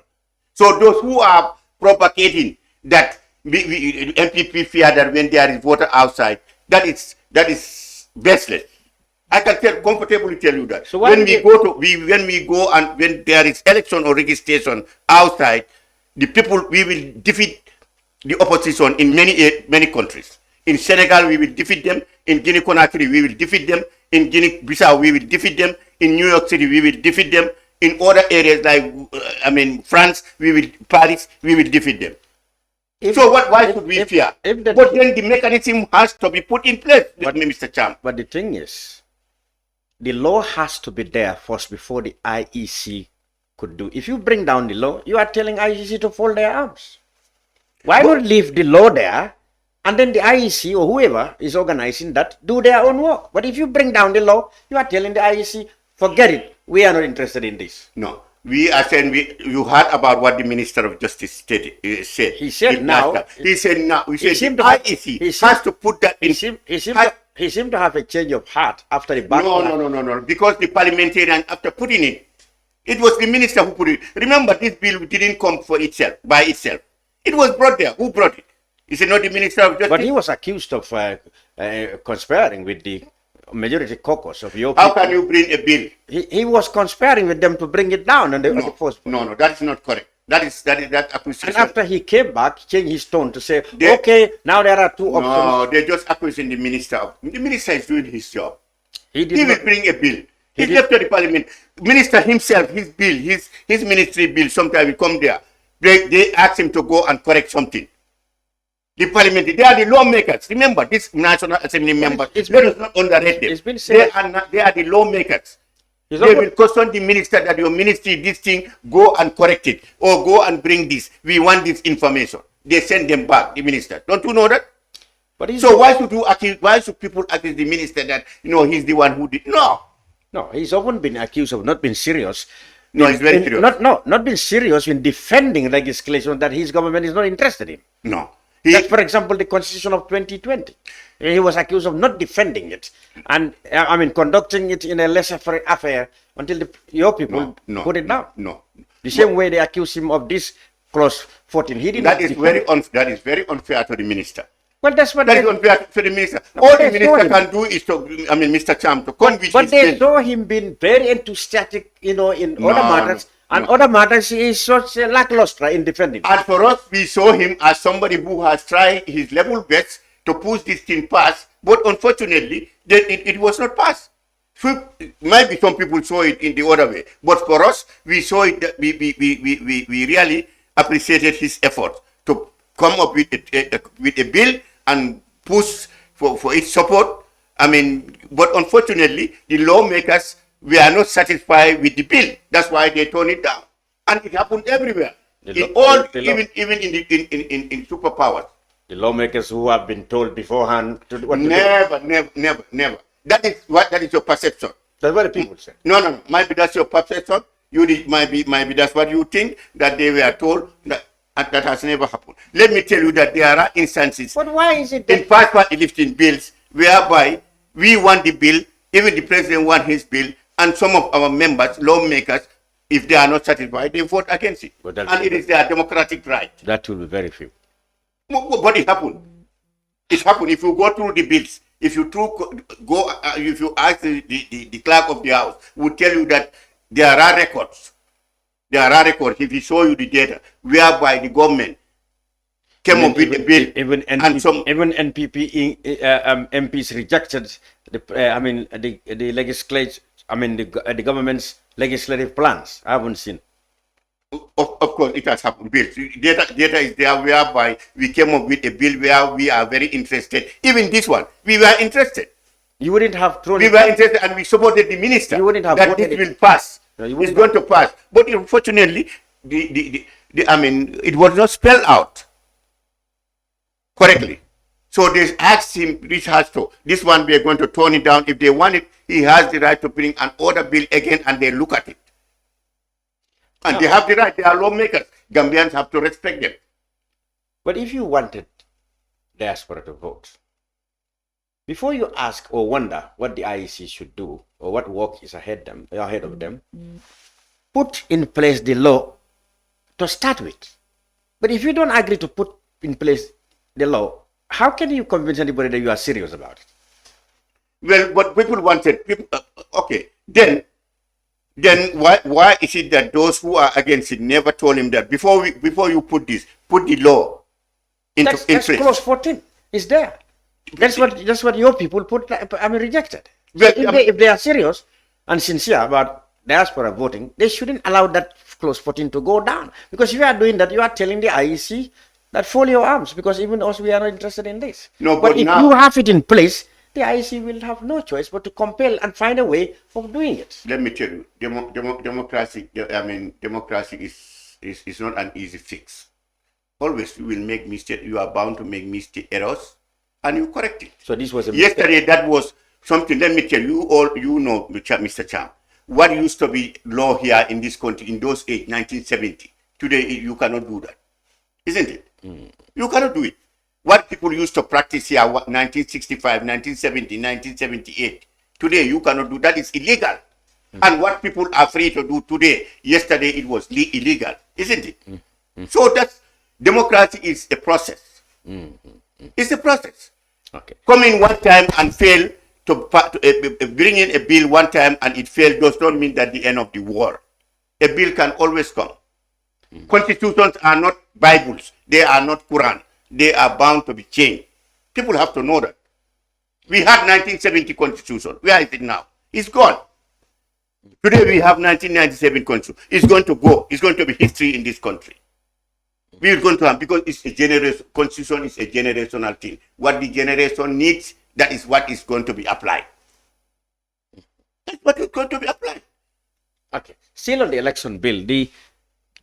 So those who are propagating that MPP fear that when there is voter outside, that is baseless. I can comfortably tell you that. So when we go and when there is election or registration outside, the people, we will defeat the opposition in many countries. In Senegal, we will defeat them. In Guinea-Conakry, we will defeat them. In Guinea-Bissau, we will defeat them. In New York City, we will defeat them. In other areas like France, Paris, we will defeat them. Why should we fear? But then the mechanism has to be put in place. But Mr. Cham. But the thing is, the law has to be there first before the IEC could do. If you bring down the law, you are telling IEC to fold their arms. Why not leave the law there and then the IEC or whoever is organizing that do their own work? But if you bring down the law, you are telling the IEC, forget it. We are not interested in this. No. We are saying, you heard about what the Minister of Justice said. He said now. He said IEC has to put that in. He seemed to have a change of heart after the back. No. Because the parliamentarian, after putting it was the minister who put it. Remember, this bill didn't come by itself. It was brought there. Who brought it? Is it not the Minister of Justice? But he was accused of conspiring with the majority caucus of your people. How can you bring a bill? He was conspiring with them to bring it down on the first. No, that is not correct. That accusation. And after he came back, changed his tone to say, okay, now there are two options. No, they're just accusing the minister. The minister is doing his job. He will bring a bill. He left to the parliament. Minister himself, his bill, his ministry bill, sometimes will come there. They ask him to go and correct something. The parliament, they are the lawmakers. Remember, this National Assembly members, let us not underrate them. They are the lawmakers. They will question the minister that your ministry, this thing, go and correct it. Or go and bring this. We want this information. They send them back, the minister. Don't you know that? So why should people accuse the minister that, he's the one who did? No, he's often been accused of not being serious. No, he's very serious. Not being serious in defending legislation that his government is not interested in. No. That's, for example, the Constitution of 2020. He was accused of not defending it and, conducting it in a laissez-faire affair until your people put it down. No. The same way they accuse him of this clause 14. That is very unfair to the minister. Well, that's what that is unfair to the minister. All the minister can do is to, Mr. Cham, to convince. But they saw him being very enthusiastic, in other matters. And other matters, he is such a lackluster in defending. And for us, we saw him as somebody who has tried his level best to push this thing past. But unfortunately, it was not passed. So, maybe some people saw it in the other way. But for us, we saw it. We really appreciated his effort to come up with a bill and push for its support. But unfortunately, the lawmakers were not satisfied with the bill. That's why they turned it down. And it happened everywhere. Even in superpowers. The lawmakers who have been told beforehand to do what never. That is your perception. That's what the people say. No. Maybe that's your perception. Maybe that's what you think, that they were told that has never happened. Let me tell you that there are instances. But why is it in past party lifting bills whereby we want the bill, even the president wants his bill, and some of our members, lawmakers, if they are not satisfied, they vote against it. And it is their democratic right. That will be very few. But it happened. It happened. If you go through the bills, if you ask the clerk of the house, will tell you that there are records There are records. If he show you the data, whereby the government came up with a bill, even NPP MPs rejected the legislature. The government's legislative plans. I haven't seen. Of course, it has happened. Bill. Data is there whereby we came up with a bill where we are very interested. Even this one, we were interested. You wouldn't have thrown. We were interested, and we supported the minister. You wouldn't have that this will pass. No, it's going to pass. But unfortunately, it was not spelled out correctly. So they asked him, this one we are going to turn it down. If they want it, he has the right to bring an order bill again, and they look at it. And they have the right. They are lawmakers. Gambians have to respect them. But if you wanted diaspora to vote, before you ask or wonder what the IEC should do or what work is ahead of them, put in place the law to start with. But if you don't agree to put in place the law, how can you convince anybody that you are serious about it? Well, what people wanted, okay, then why is it that those who are against it never told him that before you put the law in place? Clause 14 is there. That's what your people rejected. Well, if they are serious and sincere about diaspora voting, they shouldn't allow that clause 14 to go down. Because if you are doing that, you are telling the IEC that fold your arms, because even us, we are not interested in this. No, but if now, you have it in place, the IEC will have no choice but to compel and find a way of doing it. Let me tell you, democracy is not an easy fix. Always you will make mistakes. You are bound to make errors, and you correct it. So this was a mistake. Yesterday, that was something. Let me tell you, all you know, Mr. Cham, what used to be law here in this country in those age, 1970. Today, you cannot do that, isn't it? You cannot do it. What people used to practice here, 1965, 1970, 1978, today you cannot do that. It's illegal. And what people are free to do today, yesterday it was illegal, isn't it? So that's democracy is a process. It's a process. Okay. Come in one time and fail to bring in a bill one time and it failed does not mean that the end of the war. A bill can always come. Constitutions are not Bibles. They are not Quran. They are bound to be changed. People have to know that. We had 1970 Constitution. Where is it now? It's gone. Today we have 1997 Constitution. It's going to go. It's going to be history in this country. We're going to have, because it's a Constitution is a generational thing. What the generation needs, that is what is going to be applied. That's what is going to be applied. Okay. Still on the election bill, the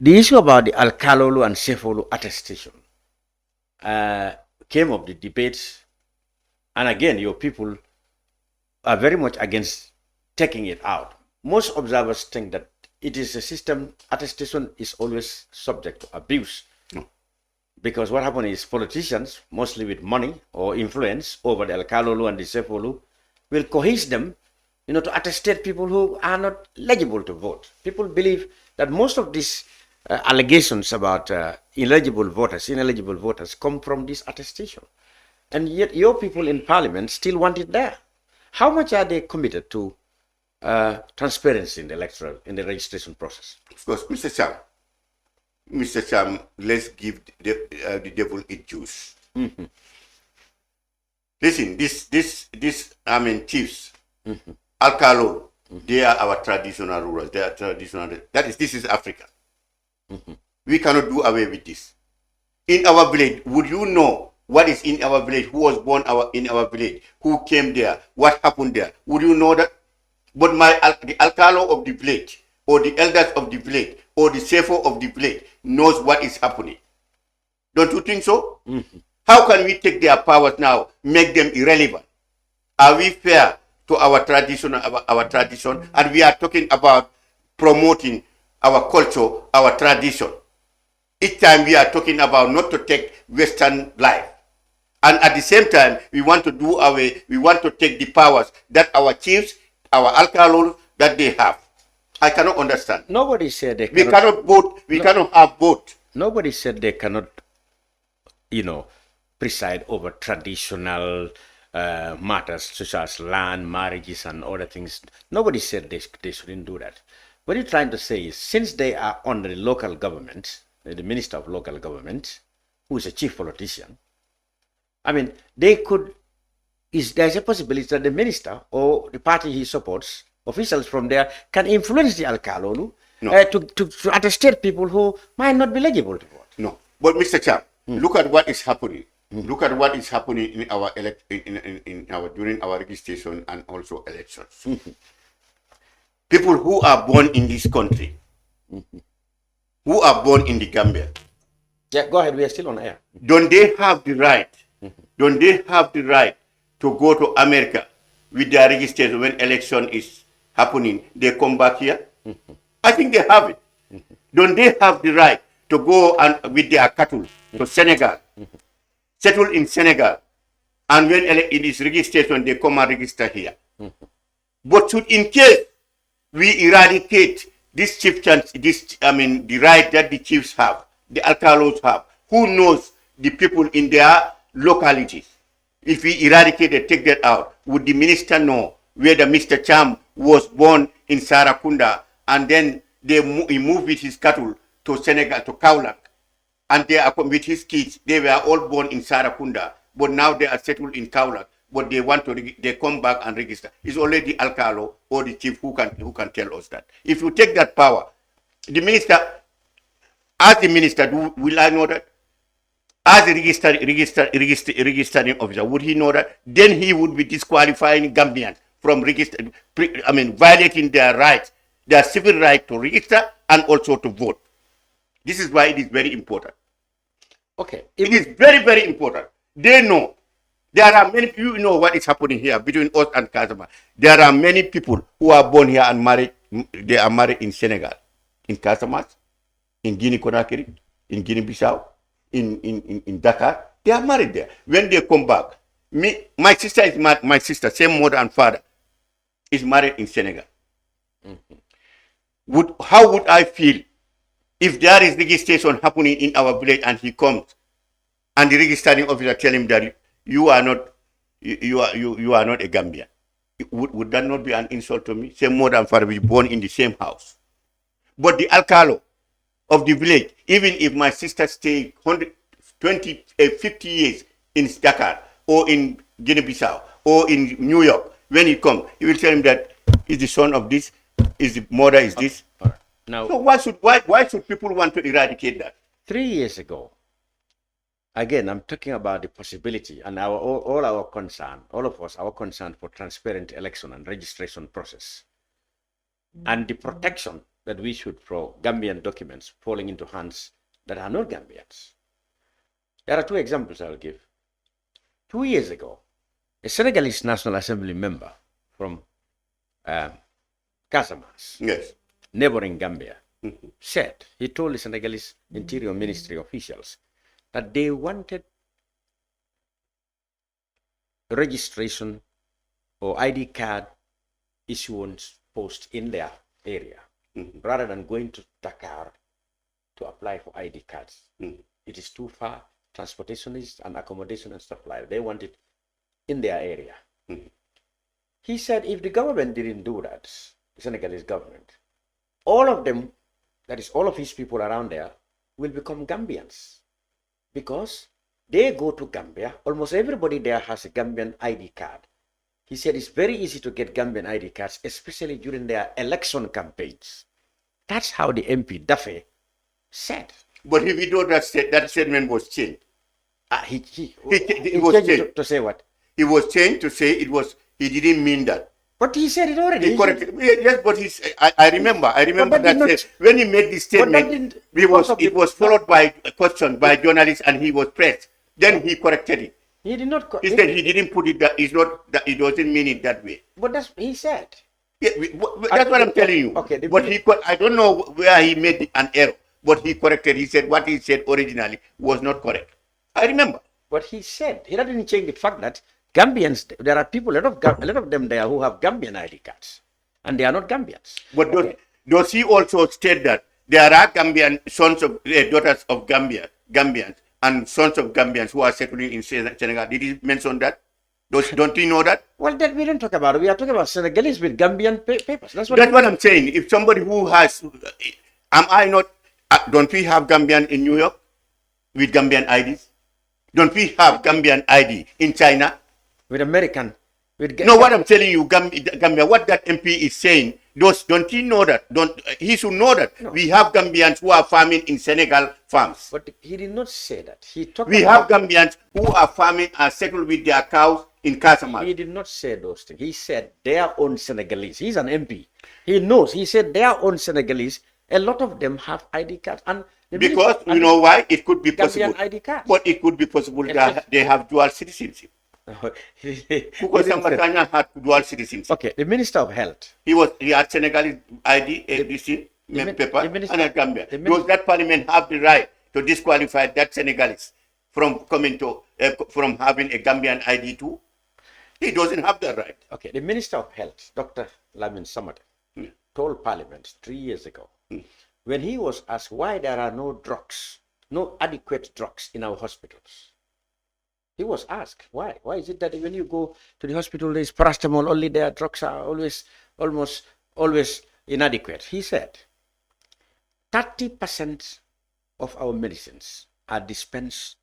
issue about the Alkalos and Saihou attestation came up, the debates, and again, your people are very much against taking it out. Most observers think that it is a system, attestation is always subject to abuse. Because what happens is politicians, mostly with money or influence over the Alkalos and the Saihou, will coerce them, to attestate people who are not eligible to vote. People believe that most of these allegations about ineligible voters come from this attestation. And yet your people in parliament still want it there. How much are they committed to transparency in the registration process? Of course, Mr. Cham, let's give the devil its juice. Listen, this chiefs, Alkalos, they are our traditional rulers. They are traditional. This is Africa. We cannot do away with this. In our village, would you know what is in our village? Who was born in our village? Who came there? What happened there? Would you know that? But the Alkalo of the village, or the elders of the village, or the Saihou of the village knows what is happening. Don't you think so? How can we take their powers now, make them irrelevant? Are we fair to our tradition? And we are talking about promoting our culture, our tradition. Each time we are talking about not to take Western life. And at the same time, we want to take the powers that our chiefs, our Alkalos, that they have. I cannot understand. Nobody said they cannot. We cannot vote. We cannot have vote. Nobody said they cannot, preside over traditional matters such as land, marriages, and other things. Nobody said they shouldn't do that. what you're trying to say is, since they are under the local government, the minister of local government, who is a chief politician, I mean, there's a possibility that the minister or the party he supports, officials from there, can influence the Alkalos to attestate people who might not be eligible to vote. No. But Mr. Cham, look at what is happening. Look at what is happening in our during our registration and also elections. People who are born in this country, who are born in the Gambia. Yeah, go ahead. We are still on air. Don't they have the right? Don't they have the right to go to America with their registration when election is happening? They come back here. I think they have it. Don't they have the right to go and with their cattle to Senegal, settle in Senegal, and when it is registration, they come and register here? But should, in case we eradicate this chieftains, the right that the chiefs have, the Alkalos have, who knows the people in their localities? If we eradicate and take that out, would the minister know whether Mr. Cham was born in Sarakunda and then he moved with his cattle to Senegal, to Kaulak, and they are with his kids? They were all born in Sarakunda, but now they are settled in Kaulak, but they come back and register. It's only the Alkalo or the chief who can tell us that. If you take that power, the minister, as the minister, will I know that? As a registering officer, would he know that? Then he would be disqualifying Gambians from violating their rights, their civil right to register and also to vote. This is why it is very important. Okay. It is very, very important. They know. There are many, you know what is happening here between us and Kazama. There are many people who are born here and married. They are married in Senegal, in Casamance, in Guinea-Conakry, in Guinea-Bissau, in Dakar. They are married there. When they come back, my sister is my sister, same mother and father, is married in Senegal. How would I feel if there is registration happening in our village and he comes and the registering officer tell him that you are not a Gambian? Would that not be an insult to me? Same mother and father, we born in the same house. But the Alkalo of the village, even if my sister stay 50 years in Dakar or in Guinea-Bissau or in New York, when he comes, he will tell him that he's the son of this, is the mother is this. All right. Now, so why should people want to eradicate that? 3 years ago, again, I'm talking about the possibility and all our concern, all of us, our concern for transparent election and registration process and the protection that we should for Gambian documents falling into hands that are not Gambians. There are two examples I'll give. 2 years ago, a Senegalese National Assembly member from Casamance, Yes. neighboring Gambia, said, he told the Senegalese Interior Ministry officials that they wanted registration or ID card issuance post in their area rather than going to Dakar to apply for ID cards. It is too far, transportation is and accommodation and stuff like that. They want it in their area. He said if the government didn't do that, the Senegalese government, all of them, that is all of his people around there, will become Gambians. Because they go to Gambia, almost everybody there has a Gambian ID card. He said it's very easy to get Gambian ID cards, especially during their election campaigns. That's how the MP Duffy said. But if you know that statement was changed. He was changed changed. to say what? It was changed to say he didn't mean that. But he said it already. He corrected. Yes, but I remember that when he made this statement, it was followed by a question by journalists and he was pressed. Then he corrected it. He did not. He said he didn't put it that. It's not that. It doesn't mean it that way. But that's he said. Yeah, that's what I'm telling you. Okay. But I don't know where he made an error. But he corrected. He said what he said originally was not correct. I remember. But he said he didn't change the fact that Gambians, there are people, a lot of them there who have Gambian ID cards, and they are not Gambians. But does he also state that there are Gambian sons of daughters of Gambians and sons of Gambians who are settling in Senegal? Did he mention that? Don't you know that? Well, that we don't talk about it. We are talking about Senegalese with Gambian papers. That's what I'm saying. If somebody who has, am I not? Don't we have Gambian in New York with Gambian IDs? Don't we have Gambian ID in China? with American. No, what I'm telling you, Gambia, what that MP is saying, don't he know that? He should know that we have Gambians who are farming in Senegal farms. But he did not say that. He talked We have Gambians who are farming and settled with their cows in Casamance. He did not say those things. He said their own Senegalese. He's an MP. He knows. He said their own Senegalese. A lot of them have ID cards. And because you know why? It could be possible. Gambian ID cards. But it could be possible that they have dual citizenship. Because Samatanya had dual citizenship. Okay, the Minister of Health. He had Senegalese ID, paper, and a Gambia. Does that parliament have the right to disqualify that Senegalese from coming to from having a Gambian ID too? He doesn't have that right. Okay, the Minister of Health, Dr. Lamin Samad, told Parliament 3 years ago, when he was asked why there are no drugs, no adequate drugs in our hospitals. He was asked why. Why is it that when you go to the hospital, there is paracetamol, only their drugs are almost always inadequate? He said, 30% of our medicines are dispensed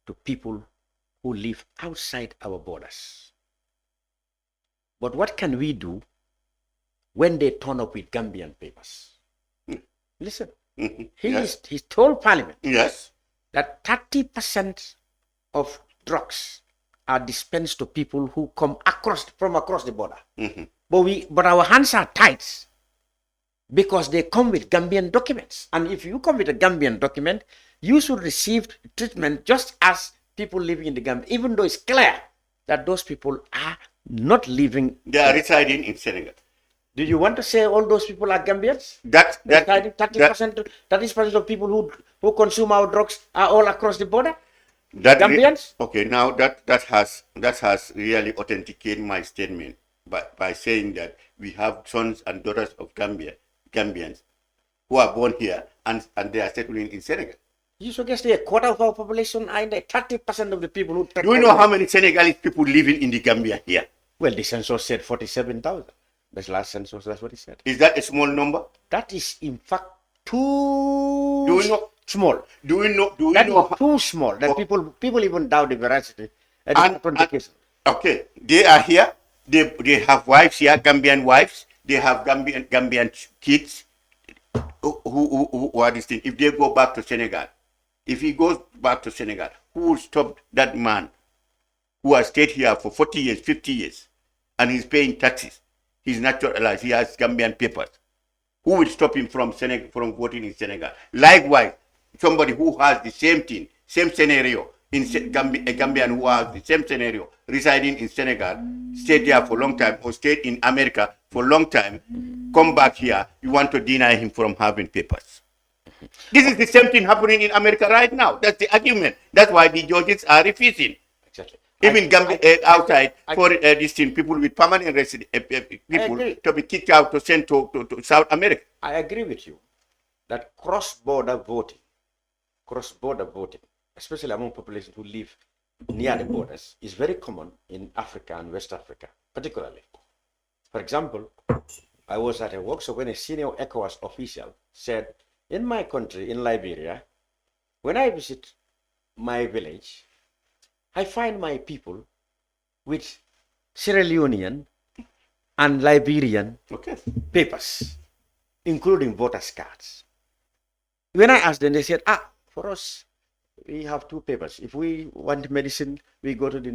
to people who live outside our borders. But what can we do when they turn up with Gambian papers? Listen, he told Parliament that 30% of drugs are dispensed to people who come from across the border. But our hands are tied because they come with Gambian documents. And if you come with a Gambian document, you should receive treatment just as people living in the Gambia, even though it's clear that those people are not living. They are residing in Senegal. Do you want to say all those people are Gambians? 30% of people who consume our drugs are all across the border? Gambians? Okay, now that has really authenticated my statement by saying that we have sons and daughters of Gambians who are born here and they are settling in Senegal. You suggest a quarter of our population are in there, 30% of the people who... Do you know how many Senegalese people living in the Gambia here? Well, the census said 47,000. That's last census, that's what he said. Is that a small number? That is, in fact, too small. Do you know? Too small that people even doubt the veracity. Okay, they are here. They have wives here, Gambian wives. They have Gambian kids who are this thing. If they go back to Senegal, if he goes back to Senegal, who will stop that man who has stayed here for 40 years, 50 years, and he's paying taxes? He's naturalized. He has Gambian papers. Who will stop him from voting in Senegal? Likewise, somebody who has the same thing, same scenario, a Gambian who has the same scenario, residing in Senegal, stayed there for a long time, or stayed in America for a long time, come back here, you want to deny him from having papers. This is the same thing happening in America right now. That's the argument. That's why the judges are refusing. Exactly. Even outside for these thing, people with permanent resident people to be kicked out to send to South America. I agree with you that cross-border voting, especially among populations who live near the borders, is very common in Africa and West Africa, particularly. For example, I was at a workshop when a senior ECOWAS official said, in my country, in Liberia, when I visit my village, I find my people with Sierra Leonean and Liberian papers, including voters' cards. When I asked them, they said, for us, we have two papers. If we want medicine, we go to the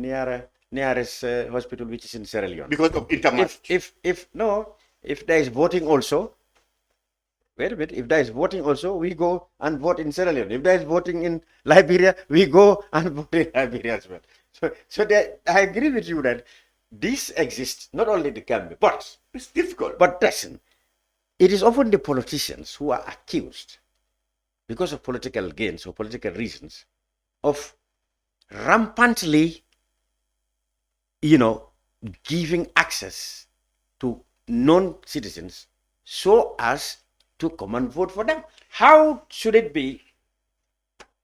nearest hospital, which is in Sierra Leone. Because of intermarriage. If there is voting also, wait a minute, if there is voting also, we go and vote in Sierra Leone. If there is voting in Liberia, we go and vote in Liberia as well. So I agree with you that this exists, not only the Gambia, but it's difficult. But listen, it is often the politicians who are accused, because of political gains or political reasons, of rampantly, giving access to non-citizens so as to come and vote for them. How should it be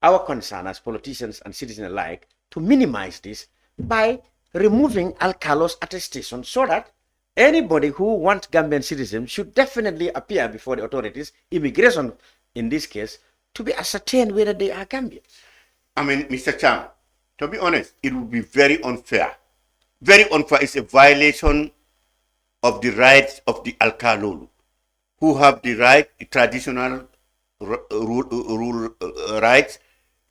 our concern as politicians and citizens alike to minimize this by removing Alkalos attestation so that anybody who wants Gambian citizenship should definitely appear before the authorities, immigration in this case, to be ascertained whether they are Gambians. I mean, Mr. Chang, to be honest, it would be very unfair. Very unfair. It's a violation of the rights of the Alkalos, who have the right, the traditional rights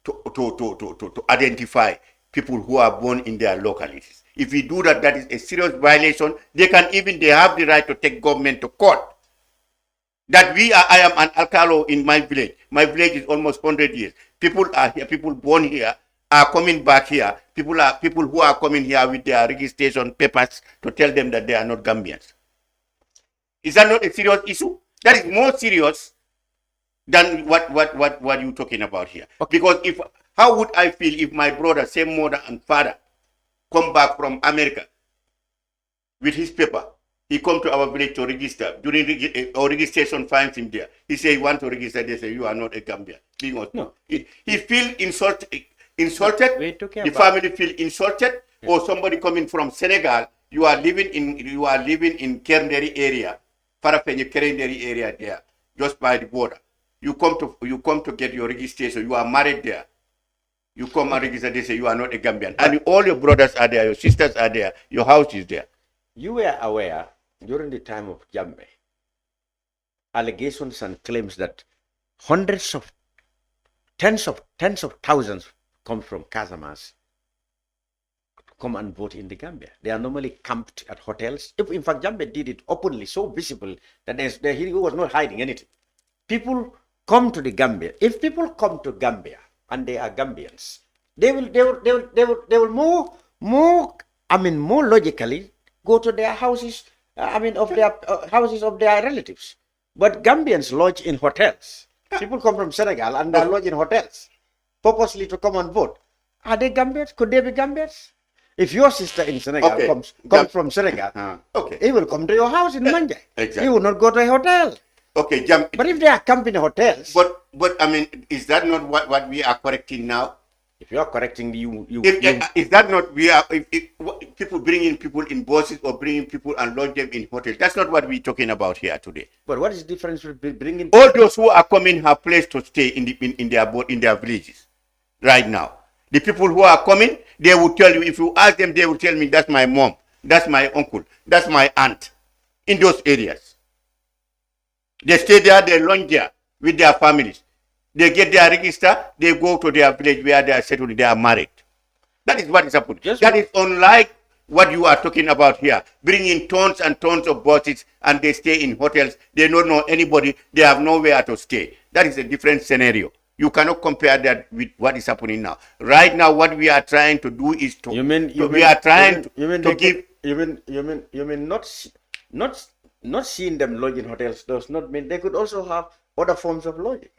to identify people who are born in their localities. If we do that, that is a serious violation. They have the right to take government to court. That I am an Alkalo in my village. My village is almost 100 years. People are here, people born here are coming back here. People who are coming here with their registration papers to tell them that they are not Gambians. Is that not a serious issue? That is more serious than what you're talking about here. Okay. Because how would I feel if my brother, same mother and father, come back from America with his paper? He come to our village to register. During our registration finds him there. He say he want to register. They say you are not a Gambian. No. He feel insulted. The family feel insulted. Yeah. Or somebody coming from Senegal. You are living in Kernderi area, Farafenni Kernderi area there, just by the border. You come to get your registration. You are married there. You come and register. They say you are not a Gambian, and all your brothers are there. Your sisters are there. Your house is there. You were aware during the time of Jammeh, allegations and claims that tens of thousands come from Casamas, come and vote in the Gambia. They are normally camped at hotels. In fact, Jammeh did it openly, so visible that he was not hiding anything. People come to the Gambia. If people come to Gambia and they are Gambians, they will more logically go to their houses. Houses of their relatives. But Gambians lodge in hotels. People come from Senegal and they lodge in hotels, purposely to come and vote. Are they Gambians? Could they be Gambians? If your sister in Senegal comes from Senegal, he will come to your house in Manja. Exactly. He will not go to a hotel. Okay, but if they are camping in hotels, but I mean, is that not what we are correcting now? If you are correcting is that not people bringing people in buses or bringing people and lodge them in hotels? That's not what we're talking about here today. But what is the difference with bringing all those who are coming have place to stay in their villages right now? The people who are coming, they will tell you. If you ask them, they will tell me that's my mom, that's my uncle, that's my aunt. In those areas, they stay there, they lodge there with their families. They get their register, they go to their village where they are settled, they are married. That is what is happening. That is unlike what you are talking about here. Bringing tons and tons of buses and they stay in hotels. They don't know anybody. They have nowhere to stay. That is a different scenario. You cannot compare that with what is happening now. Right now, what we are trying to do is to... You mean not seeing them lodge in hotels does not mean they could also have other forms of lodging.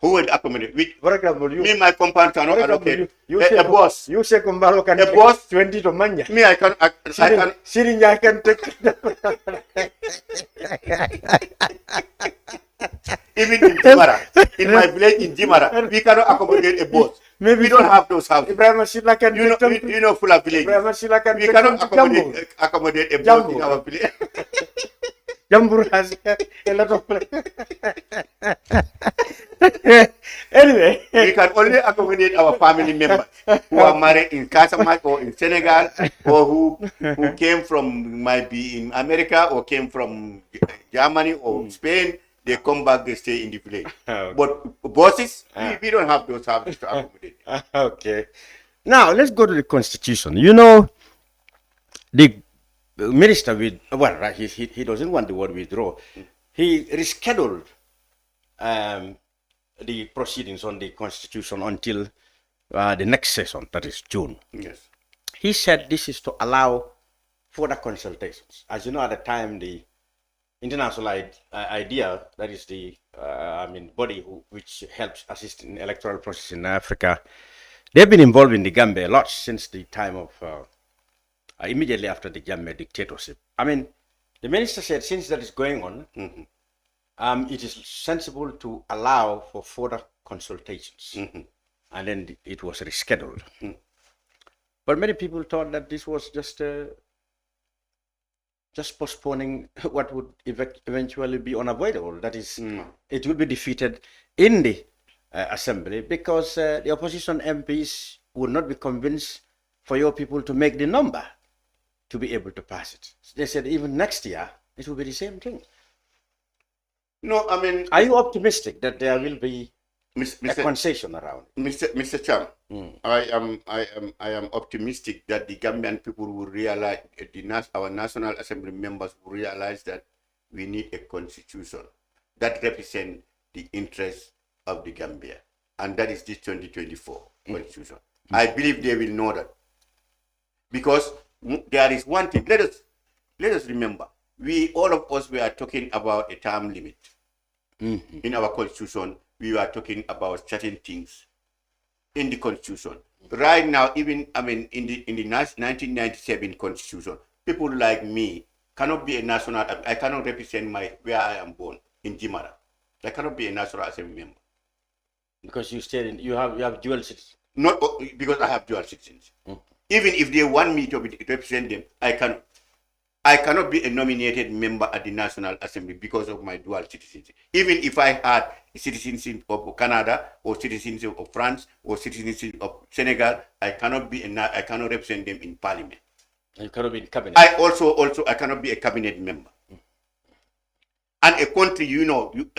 Who would accommodate? For example, me, my compound cannot allocate. A boss. You say Mballow can take boss 20 to Manja. Me, I can take. Even in Jimara, in my village in Jimara, we cannot accommodate a boss. Maybe we don't have those houses. You know, full of villages. We cannot accommodate a boss in our village. Jambur has a lot of anyway, we can only accommodate our family members who are married in Casamance or in Senegal, or who came from, might be in America or came from Germany or Spain. They come back, they stay in the village. Okay. But bosses, we don't have those houses to accommodate. Okay. Now let's go to the Constitution. You know, the minister he doesn't want the word withdraw. He rescheduled the proceedings on the Constitution until the next session, that is June. Yes. He said this is to allow further consultations. As you know, at the time, the international idea, that is the body which helps assist in electoral process in Africa, they've been involved in the Gambia a lot since the time of immediately after the Jammeh dictatorship. I mean, the minister said since that is going on, it is sensible to allow for further consultations. And then it was rescheduled. But many people thought that this was just postponing what would eventually be unavoidable. That is, it will be defeated in the assembly because the opposition MPs would not be convinced for your people to make the number to be able to pass it. They said even next year, it will be the same thing. No, I mean... Are you optimistic that there will be a Mr. concession around it? Mr. Cham, I am optimistic that the Gambian people will realize, our National Assembly members will realize that we need a constitution that represents the interests of the Gambia, and that is this 2024 constitution. I believe they will know that, because there is one thing. Let us remember, all of us were talking about a term limit in our constitution. We were talking about certain things in the constitution. Right now, even in the 1997 constitution, people like me cannot be a national. I cannot represent where I am born in Jimara. I cannot be a National Assembly member because you have dual citizenship. Not because I have dual citizenship. Even if they want me to represent them, I cannot be a nominated member at the National Assembly because of my dual citizenship. Even if I had citizenship of Canada or citizenship of France or citizenship of Senegal, I cannot represent them in Parliament. You cannot be in cabinet. I cannot be a cabinet member. And a country,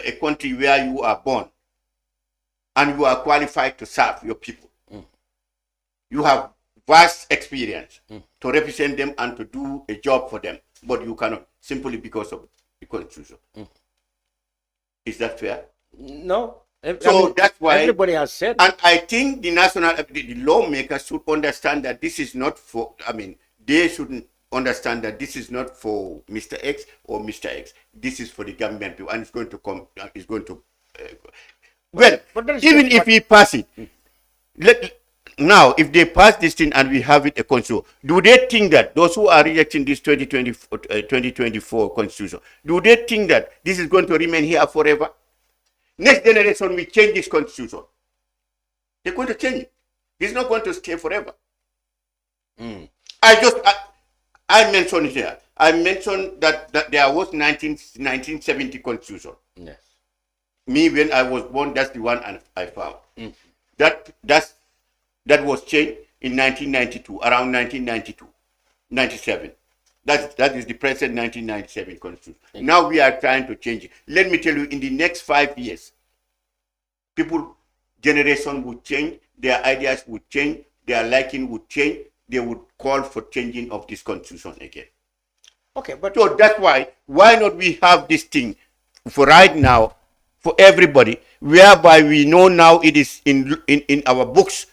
a country where you are born and you are qualified to serve your people. You have vast experience to represent them and to do a job for them, but you cannot, simply because of the constitution. Is that fair? No. That's why everybody has said. And I think the lawmakers should understand that this is not for, they shouldn't understand that this is not for Mr. X or Mr. X. This is for the Gambian people, and it's going to come, even if we pass it, now, if they pass this thing and we have it a constitution, do they think that those who are rejecting this 2024 constitution, do they think that this is going to remain here forever? Next generation will change this constitution. They're going to change it. It's not going to stay forever. I mentioned here. I mentioned that there was 1970 constitution. Yes. Me, when I was born, that's the one I found. That was changed in 1992, around 1992, 97. That is the present 1997 constitution. Now we are trying to change it. Let me tell you, in the next 5 years, generation would change, their ideas would change, their liking would change. They would call for changing of this constitution again. Okay, but so that's why not we have this thing for right now, for everybody, whereby we know now it is in our books.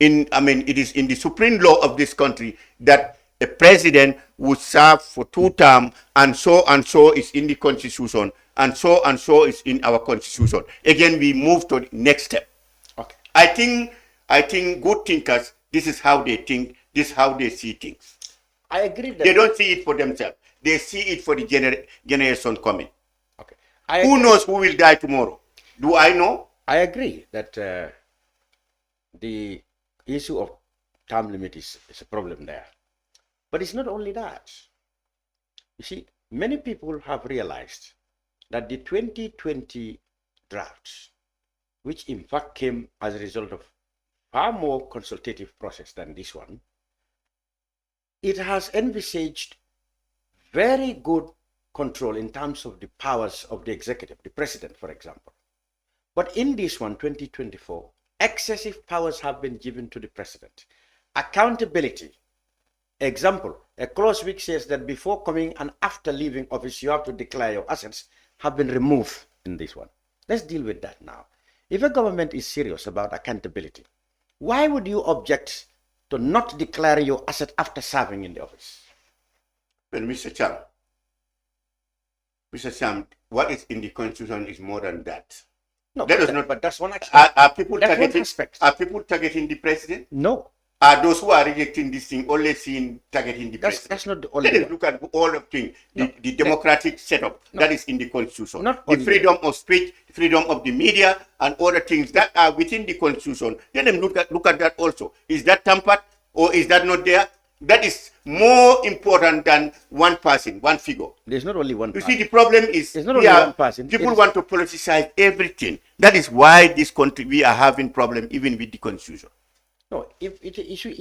It is in the supreme law of this country that a president would serve for 2 terms, and so is in the constitution, and so is in our constitution. Again, we move to the next step. Okay. I think good thinkers, this is how they think, this is how they see things. I agree that they don't see it for themselves. They see it for the generation coming. Okay. Who knows who will die tomorrow? Do I know? I agree that the issue of term limit is a problem there. But it's not only that. You see, many people have realized that the 2020 draft, which in fact came as a result of far more consultative process than this one, it has envisaged very good control in terms of the powers of the executive, the president, for example. But in this one, 2024, excessive powers have been given to the president. Accountability. Example, a clause which says that before coming and after leaving office, you have to declare your assets, have been removed in this one. Let's deal with that now. If a government is serious about accountability, why would you object to not declare your asset after serving in the office? Well, Mr. Cham, what is in the constitution is more than that. No, but that's one aspect. Are people targeting the president? No. Are those who are rejecting this thing only seeing targeting the president? That's not the only. Let us look at all of things. The democratic setup that is in the constitution. Not the freedom of speech, freedom of the media, and other things that are within the constitution. Let them look at that also. Is that tampered Or is that not there? That is more important than one person, one figure. There's not only one You person. see, the problem is There's not only one person. People want to politicize everything. That is why this country, we are having problem even with the constitution. No, you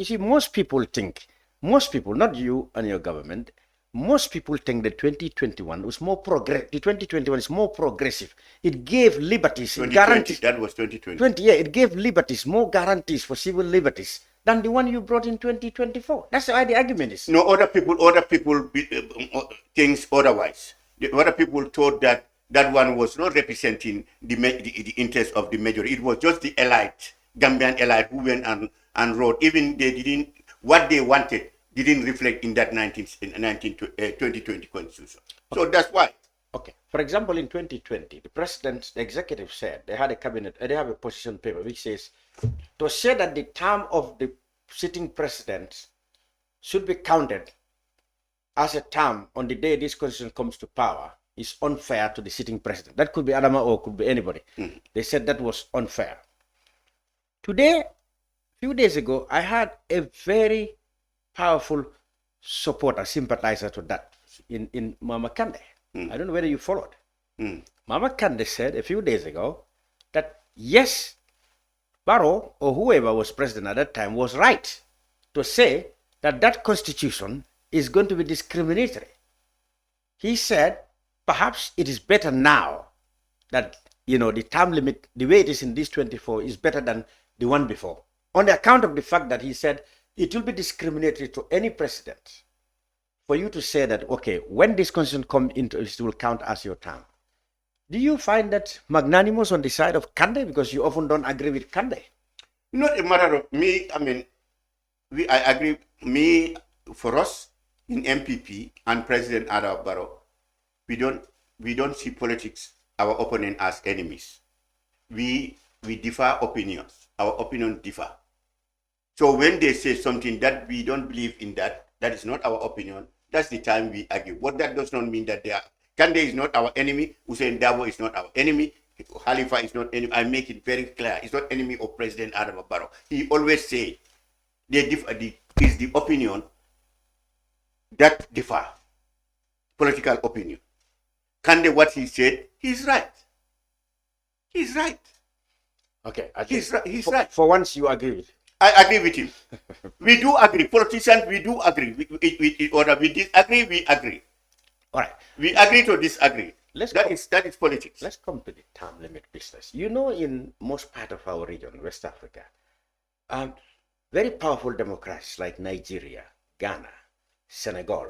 see, most people think, most people, not you and your government, most people think that 2021 was more progressive. The 2021 is more progressive. It gave liberties, guarantees. That was 2020. Yeah, it gave liberties, more guarantees for civil liberties than the one you brought in 2024. That's why the argument is. No, other people thinks otherwise. The other people thought that that one was not representing the interest of the majority. It was just the elite, Gambian elite, who went and wrote. Even they didn't, what they wanted didn't reflect in that 2020 constitution. Okay. So that's why. Okay. For example, in 2020, the executive said they had a cabinet, they have a position paper which says to say that the term of the sitting president should be counted as a term on the day this constitution comes to power is unfair to the sitting president. That could be Adama or could be anybody. They said that was unfair. Today, a few days ago, I had a very powerful supporter, sympathizer to that in Mama Kande. I don't know whether you followed. Mama Kande said a few days ago that yes, Barrow or whoever was president at that time was right to say that that constitution is going to be discriminatory. He said perhaps it is better now that, you know, the term limit, the way it is in this 24 is better than the one before. On the account of the fact that he said it will be discriminatory to any president for you to say that, okay, when this constitution comes into it will count as your term. Do you find that magnanimous on the side of Kande? Because you often don't agree with Kande. Not a matter of me, I mean, I agree, for us in MPP and President Adam Barrow, we don't see politics, our opponent as enemies. We differ opinions, our opinions differ. So when they say something that we don't believe in that is not our opinion, that's the time we argue. But that does not mean that Kande is not our enemy, Hussein Dabo is not our enemy, Khalifa is not enemy. I make it very clear. He's not enemy of President Adam Barrow. He always say is the opinion that differ, political opinion. Kande, what he said, he's right. He's right. Okay, he's right. For once, you agree with him. I agree with him. We do agree. Politicians, we do agree. We disagree, we agree. All right. We agree to disagree. That is politics. Let's come to the term limit business. You know, in most part of our region, West Africa, very powerful democracies like Nigeria, Ghana, Senegal,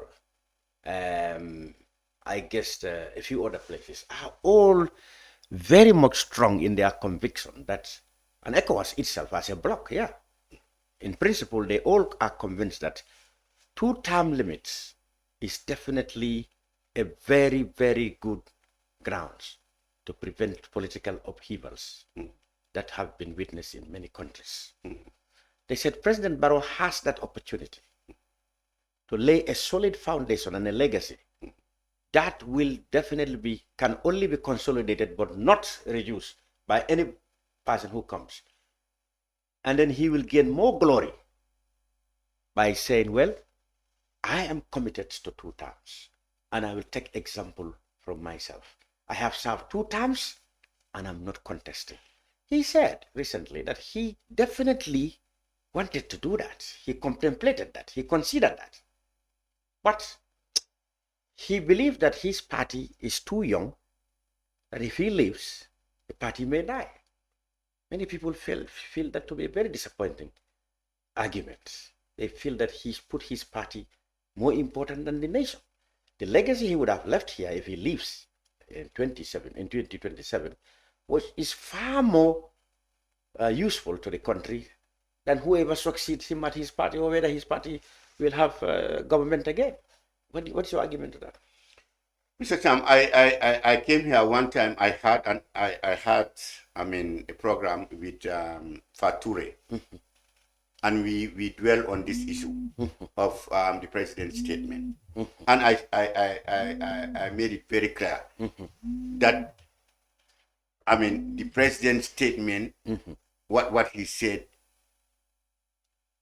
I guess a few other places are all very much strong in their conviction that, and ECOWAS itself as a bloc, yeah. In principle, they all are convinced that two-term limits is definitely a very, very good grounds to prevent political upheavals that have been witnessed in many countries. They said President Barrow has that opportunity to lay a solid foundation and a legacy that will definitely can only be consolidated but not reduced by any person who comes. And then he will gain more glory by saying, well, I am committed to 2 terms. And I will take example from myself. I have served 2 terms and I'm not contesting. He said recently that he definitely wanted to do that. He contemplated that. He considered that. But he believed that his party is too young, that if he leaves, the party may die. Many people feel that to be a very disappointing argument. They feel that he's put his party more important than the nation. The legacy he would have left here if he leaves in 2027 is far more useful to the country than whoever succeeds him at his party or whether his party will have government again. What's your argument to that? Mr. Sam, I came here one time. I had a program with Fature, and we dwell on this issue of the president's statement, and I made it very clear that the president's statement, what he said,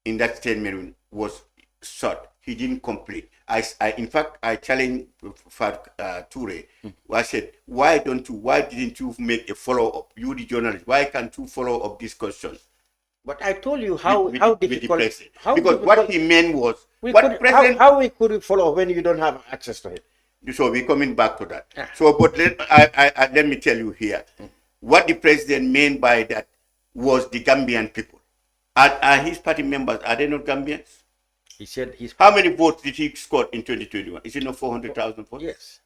in that statement was short. He didn't complete. In fact, I challenged Toure. I said, why didn't you make a follow-up? You, the journalist, why can't you follow up this question? But I told you how with the difficult. president? How because difficult, what he meant was, how we could follow when you don't have access to it? So we're coming back to that. So, but let me tell you here, what the president meant by that was the Gambian people. Are his party members, are they not Gambians? He said his. How many votes did he score in 2021? Is it not 400,000 votes? Yes.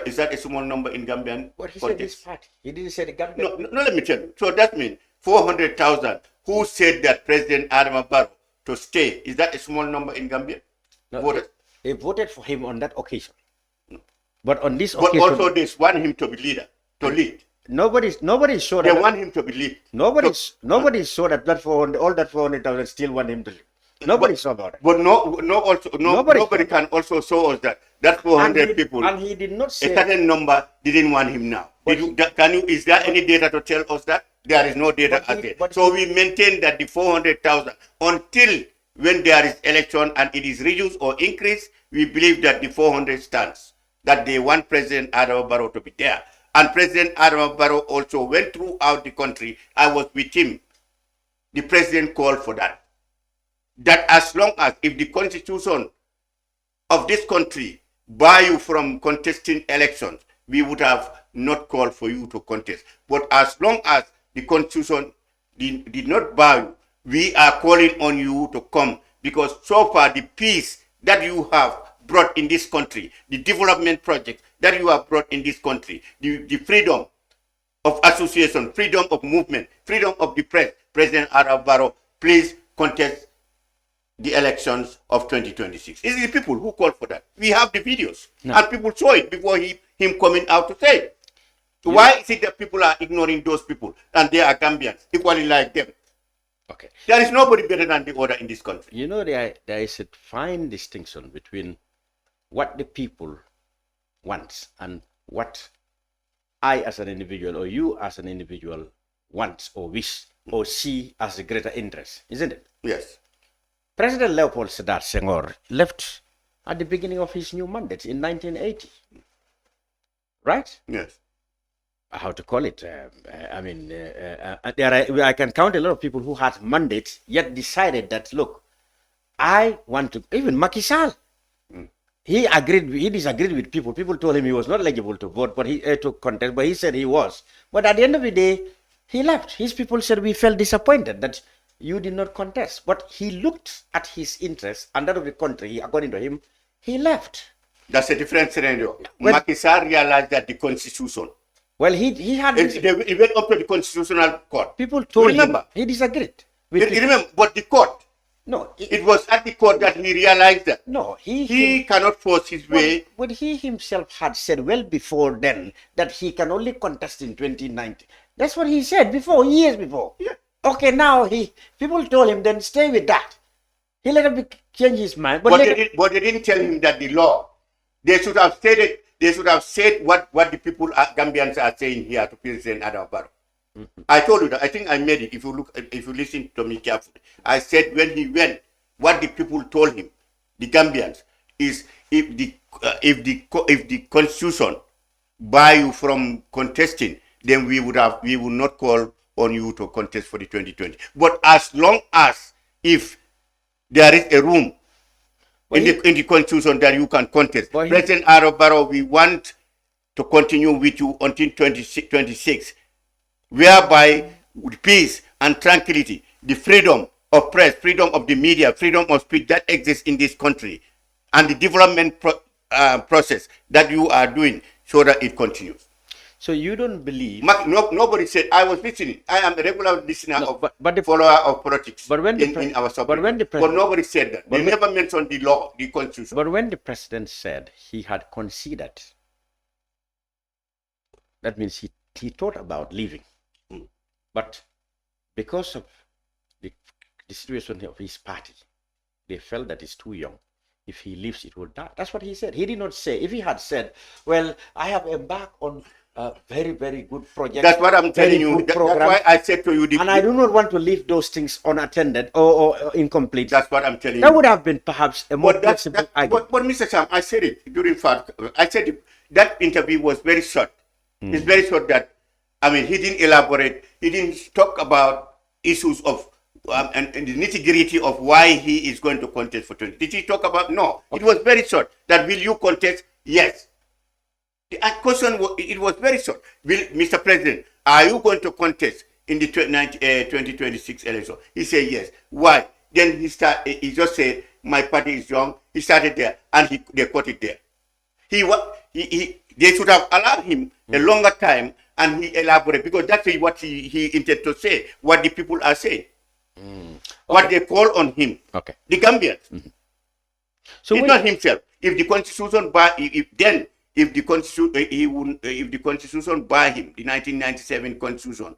Is that a small number in Gambian But he context? said his party. He didn't say the Gambian. No, let me tell you. So that means 400,000. Who said that President Adama Barrow to stay? Is that a small number in Gambia? No, Voters? they voted for him on that occasion. No. But on this But occasion, also they want him to be leader, to lead. Nobody's sure They that. want him to be lead. Nobody's sure that 400, all that 400,000 still want him to lead. Nobody saw about it. But nobody can also show us that 400 people. And he did not say a certain number didn't want him now. Is there any data to tell us that? There is no data out there. So we maintain that the 400,000 until when there is election and it is reduced or increased, we believe that the 400 stands. That they want President Adama Barrow to be there. And President Adama Barrow also went throughout the country. I was with him. The president called for that. That as long as if the constitution of this country bar you from contesting elections, we would have not called for you to contest. But as long as the constitution did not bar you, we are calling on you to come, because so far the peace that you have brought in this country, the development project that you have brought in this country, the freedom of association, freedom of movement, freedom of the press, President Adama Barrow, please contest the elections of 2026. It's the people who called for that. We have the videos, and people saw it before him coming out to say it. Yeah. Why is it that people are ignoring those people and they are Gambians, equally like them? Okay. There is nobody better than the other in this country. You know, there is a fine distinction between what the people want and what I as an individual or you as an individual wants or wish or see as a greater interest, isn't it? Yes. President Leopold Sedar Senghor left at the beginning of his new mandate in 1980. Right? Yes. How to call it? I can count a lot of people who had mandates yet decided that, look, I want to, even Macky Sall, he disagreed with people. People told him he was not eligible to vote, but he to contest, but he said he was. But at the end of the day, he left. His people said, we felt disappointed that you did not contest. But he looked at his interests and that of the country, according to him, he left. That's a different scenario. Macky Sall realized that the constitution. Well, he had. He went up to the constitutional court. People told him he disagreed. Remember, but the court. No, it was at the court that he realized that. No, he cannot force his way. But he himself had said well before then that he can only contest in 2019. That's what he said before, years before. Yeah. Okay, now people told him then stay with that. He let him change his mind. But they didn't tell him that the law. They should have stated. They should have said what the people Gambians are saying here to President Adama Barrow. I told you that. I think I made it. If you listen to me carefully, I said when he went, what the people told him, the Gambians, is if the constitution bar you from contesting, then we would not call on you to contest for the 2020. But as long as if there is a room in the constitution that you can contest, President Adama Barrow, we want to continue with you until 2026. Whereby with peace and tranquility, the freedom of press, freedom of the media, freedom of speech that exists in this country, and the development process that you are doing so that it continues. So you don't believe... Nobody said, I was listening. I am a regular listener follower of politics in our subject. But nobody said that. They never mentioned the law, the constitution. But when the president said he had considered, that means he thought about leaving. But because of the situation of his party, they felt that he's too young. If he leaves, it will die. That's what he said. He did not say, if he had said, well, I have embarked on very, very good project. That's what I'm telling you. That's why I said to you. And I do not want to leave those things unattended or incomplete. That's what I'm telling you. That would have been perhaps a more flexible argument. But Mr. Sam, I said it during fact. I said that interview was very short. It's very short that, I mean, he didn't elaborate. He didn't talk about issues of and the nitty-gritty of why he is going to contest for 20. Did he talk about? No. Okay. It was very short. That will you contest? Yes. The question was, it was very short. Mr. President, are you going to contest in the 2026 election? He said yes. Why? Then he just said, my party is young. He started there and they cut it there. They should have allowed him a longer time and he elaborated, because that's what he intended to say, what the people are saying. Okay. What they call on him. Okay. The Gambians. So it's not himself. If the constitution if the constitution by him, the 1997 constitution,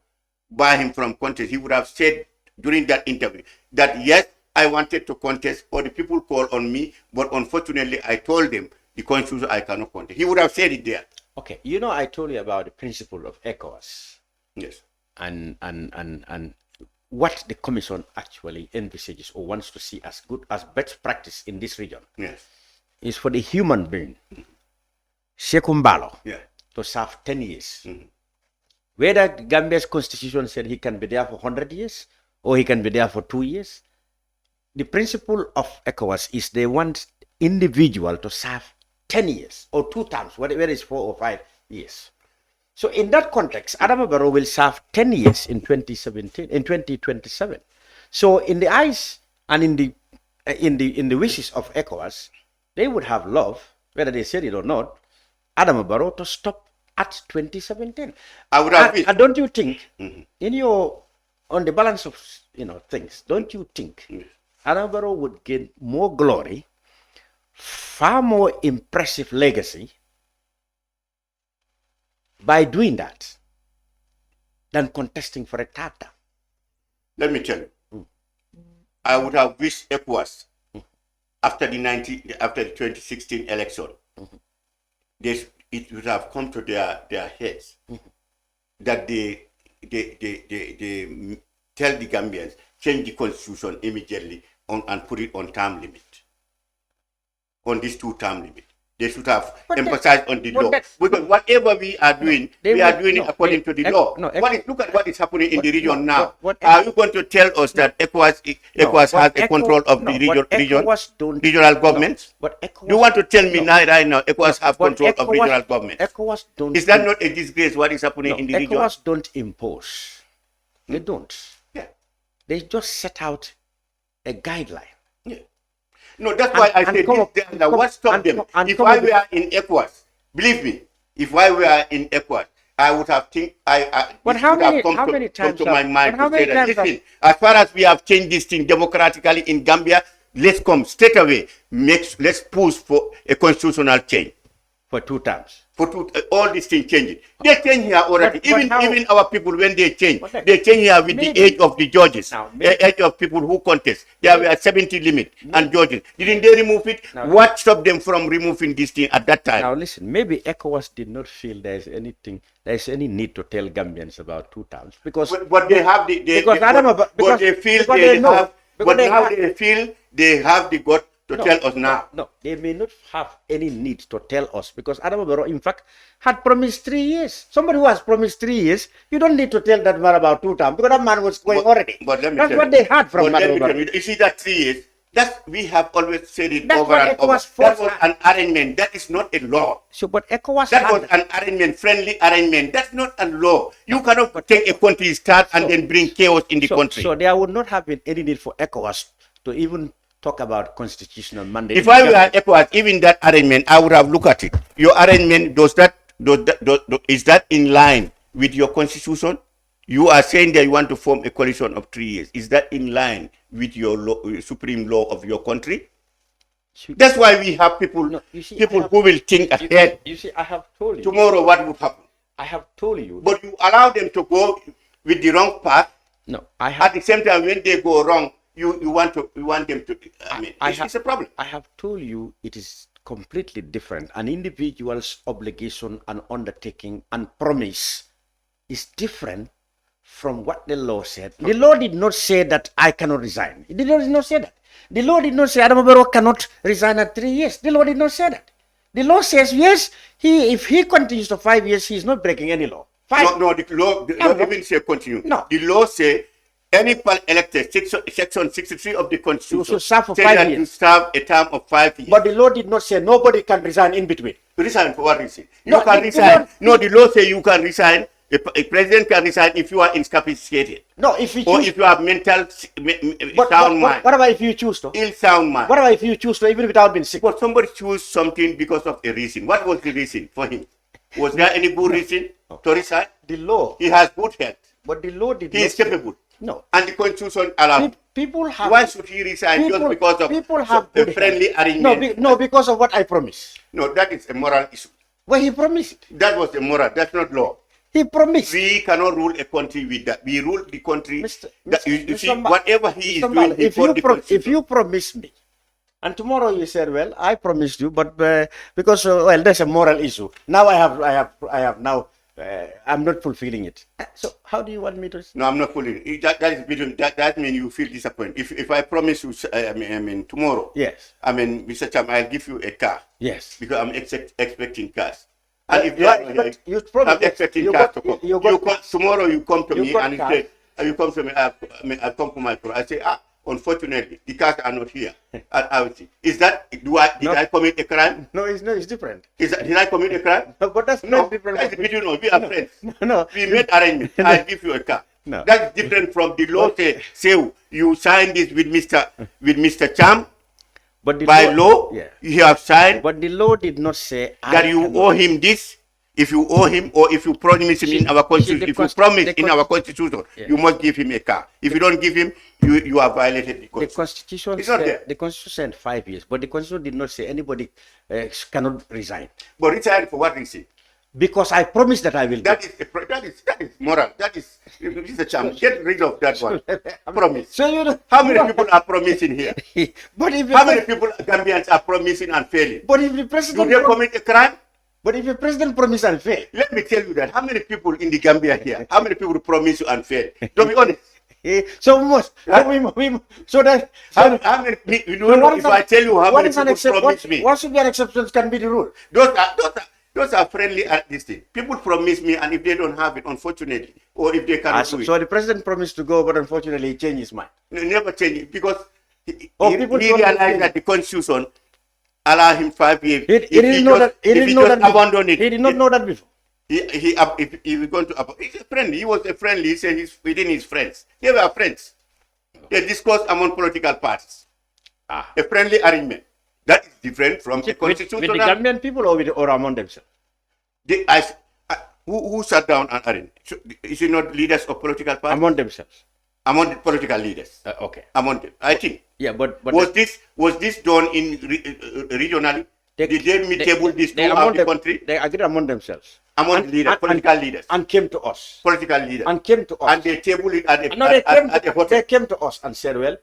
by him from contest, he would have said during that interview that yes, I wanted to contest, or the people call on me, but unfortunately I told them the constitution I cannot contest. He would have said it there. Okay, you know, I told you about the principle of ECOWAS. Yes. And what the commission actually envisages or wants to see as good as best practice in this region. Yes. Is for the human being, Saihou Mballow, to serve 10 years. Whether Gambia's constitution said he can be there for 100 years or he can be there for 2 years, the principle of ECOWAS is they want individual to serve 10 years or 2 terms, whether it's 4 or 5 years. So in that context, Adama Barrow will serve 10 years in 2027. So in the eyes and in the wishes of ECOWAS, they would have loved, whether they said it or not, Adama Barrow to stop at 2017. I would have. And don't you think, on the balance of things, don't you think Adama Barrow would gain more glory, far more impressive legacy by doing that than contesting for a third term? Let me tell you, I would have wished ECOWAS after the 2016 election, it would have come to their heads that they tell the Gambians, change the constitution immediately and put it on term limit, on this 2-term limit. They should have emphasized on the law. Because whatever we are doing, we are doing it according to the law. Look at what is happening in the region now. Are you going to tell us that ECOWAS has a control of the regional governments? You want to tell me right now ECOWAS have control of regional governments? Is that not a disgrace what is happening in the region? ECOWAS don't impose. They don't. Yeah. They just set out a guideline. No, that's why I said what stopped them? If I were in ECOWAS, believe me, if I were in ECOWAS, I would have how many times to my mind to say that, listen, as far as we have changed this thing democratically in Gambia, let's come straight away, let's push for a constitutional change. For 2 terms. All these things changing. They change here already. Even our people, when they change here with the age of the judges, the age of people who contest. There were 70 limit and judges. Didn't they remove it? What stopped them from removing this thing at that time? Now listen, maybe ECOWAS did not feel there is any need to tell Gambians about 2 terms because they have they have the gut to tell us now. No, they may not have any need to tell us because Adama Barrow, in fact, had promised 3 years. Somebody who has promised 3 years, you don't need to tell that man about 2 terms because that man was going already. That's what they had from Adama Barrow. You see that 3 years? We have always said it over and over. That was an arrangement. That is not a law. So, but ECOWAS that was an arrangement, friendly arrangement. That's not a law. You cannot take a country start and then bring chaos in the country. So there would not have been any need for ECOWAS to even talk about constitutional mandate. If I were ECOWAS, even that arrangement, I would have looked at it. Your arrangement, is that in line with your constitution? You are saying that you want to form a coalition of 3 years. Is that in line with your supreme law of your country? That's why we have people who will think ahead. You see, I have told you. Tomorrow what would happen? I have told you. But you allow them to go with the wrong path. No, at the same time, when they go wrong, you want them to. It's a problem. I have told you it is completely different. An individual's obligation and undertaking and promise is different from what the law said. The law did not say that I cannot resign. The law did not say that. The law did not say Adam Barrow cannot resign at 3 years. The law did not say that. The law says, yes, if he continues to 5 years, he is not breaking any law. No, the law don't even say continue. No. The law say any elected, section 63 of the Constitution, You should serve for say 5 that years. you serve a term of 5 years. But the law did not say nobody can resign in between. Resign for what reason? No, You can the resign. law- No, the law say you can resign. A president can resign if you are incapacitated. No, if you Or choose, if you have mental sound mind. what about if you choose to? Ill sound mind. What about if you choose to, even without being sick? But somebody choose something because of a reason. What was the reason for him? Was there any good reason to resign? The law, He has good health. but the law did He not is say- capable. No. And the Constitution allows. People have. Why should he resign just because of people have a good friendly health. arrangement? No, because of what I promised. No, that is a moral issue. Well, he promised. That was a moral. That's not law. He promised. We cannot rule a country with that. We rule the country. You see, Mr. whatever he is Mr. doing, Mballow, he follows the if Constitution. you promise me, and tomorrow you said, well, I promised you, but because well, there's a moral issue. Now I have now. I'm not fulfilling it. So how do you want me to? No, I'm not pulling it. That is between, that means you feel disappointed. If I promise you, I mean tomorrow. Yes. I mean, Mr. Cham, I'll give you a car. Yes. Because I'm expecting cars. And if you promised, I'm expecting you cars got- to come. you got- Tomorrow you come to you me got and you cars. say, you come to me, I come to my pro. I say, unfortunately, the cars are not here. And I will see. Is that, did I commit a crime? No, it's different. Did I commit a crime? No, but that's No, not different. that's between us. We are friends. No. We made arrangement. I'll give you a car. No. That's different from the law say you sign this with Mr. Cham. But the By law, yeah. you have signed But the law did not say that you owe him this. If you owe him, or if you promise him in our constitution, if you promise in our constitution, you must give him a car. If you don't give him, you have violated the The constitution. constitution It's not there. said, the constitution said 5 years, but the constitution did not say anybody cannot resign. But resign for what reason? Because I promised that I will. That is moral. That is Mr. Cham. Get rid of that one. Promise. So you know, How many people are promising here? But if How many people Gambians are promising and failing? But if the Do president, they commit a crime? but if the president promise and fail, Let me tell you that. How many people in the Gambia here? How many people promise you and fail? Don't be honest. so much. So that. How many? You know, what is if I tell you how what many is an people exception? promise me, What should be an exception can be the rule. those are friendly at this thing. People promise me, and if they don't have it, unfortunately, or if they cannot do it, So the president promised to go, but unfortunately he changed his mind. they never change it because he People don't realized that the constitution allow him 5 years. He didn't know that. He didn't know that. Abandon it. He did not know that before. If he was going to, he's a friend. He was a friend. He said he's within his friends. They were friends. They discussed among political parties. A friendly arrangement. That is different from the With constitutional. the Gambian people or among themselves. Who sat down and arranged? Is it not leaders of political parties? Among themselves. Among the political leaders. Okay. Among them, I think. Yeah, but Was this done in regionally? Did they table this throughout the country? They agreed among themselves. Among leaders, political leaders, And came to us. political leaders, And came to us. and they table it at No, they a hotel. they came to us and said, well,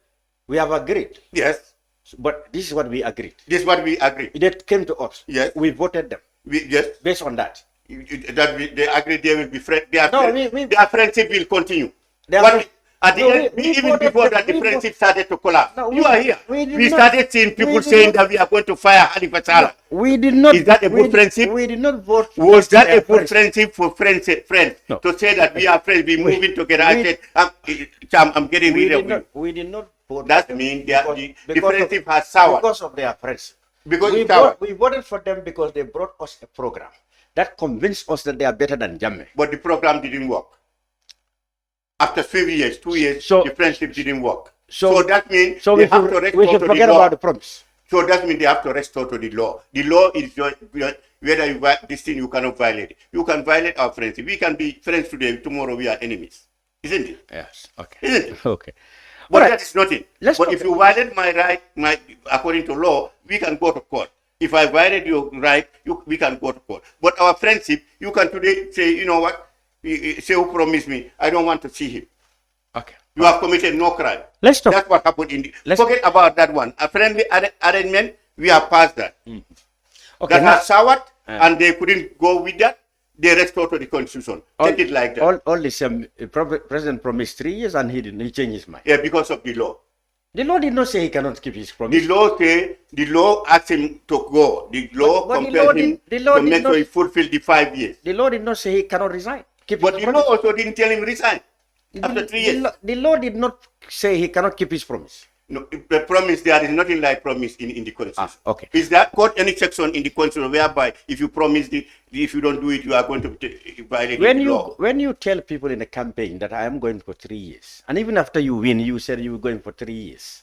we have agreed. Yes, But this is what we agreed. this is what we agree. They came to us. Yes. We voted them Yes, based on that. they agree they will be friends. No, Their friendship will continue. Their But friend- at the No, end, we even voted before them- that, the we friendship started to collapse. No, You are here. we did We not- started seeing people we did saying not- that we are going to fire Halifa Saleh. We did not. Is that a good friendship? We did not vote. Was that their a good friends. friendship for friends No. to say that we are friends, we moving together? I we- said, I'm getting We rid of did you. not. We did not vote. That for them means because- the because of- friendship has soured. because of their friends. Because we it's soured. we voted for them because they brought us a program that convinced us that they are better than Jammeh. But the program didn't work. After 3 years, 2 years, So- the friendship didn't work. so- So that means So they we have to should, restore we should to forget the law. about the promise. So that means they have to restore to the law. The law is whether you this thing you cannot violate. You can violate our friendship. We can be friends today, tomorrow we are enemies. Isn't it? Yes. Okay. Isn't it? Okay. But Alright. that is nothing. Let's But talk- if you violate my right, according to law, we can go to court. If I violate your right, we can go to court. But our friendship, you can today say, you know what? Say who promised me, I don't want to see him. Okay. You have committed no crime. Let's talk. That's what happened in the. Let's- Forget about that one. A friendly arrangement, we have passed that. Okay, that has soured, and they couldn't go with that. They restored to the constitution. Take it like that. All this president promised 3 years and he didn't. He changed his mind. Yeah, because of the law. The law did not say he cannot keep his promise. The law asked him to go. The law compelled him to make sure he fulfilled the 5 years. The law did not say he cannot resign. But the law also didn't tell him resign after 3 years. The law did not say he cannot keep his promise. No, the promise, there is nothing like promise in the constitution. Okay. Is that got any section in the constitution whereby if you promise if you don't do it, you are going to violate the law? When you tell people in a campaign that I am going for 3 years, and even after you win, you said you were going for 3 years,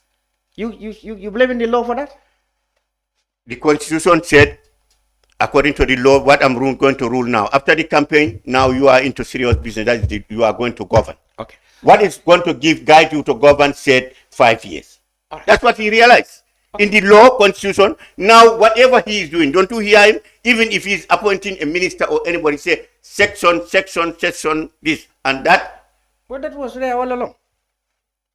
you blaming the law for that? The constitution said, according to the law, what I'm going to rule now. After the campaign, now you are into serious business. That is you are going to govern. Okay. What is going to guide you to govern said 5 years. Right. That's what he realized. Okay. In the law, constitution, now whatever he is doing, don't you hear him? Even if he's appointing a minister or anybody, say section, this and that. Well, that was there all along.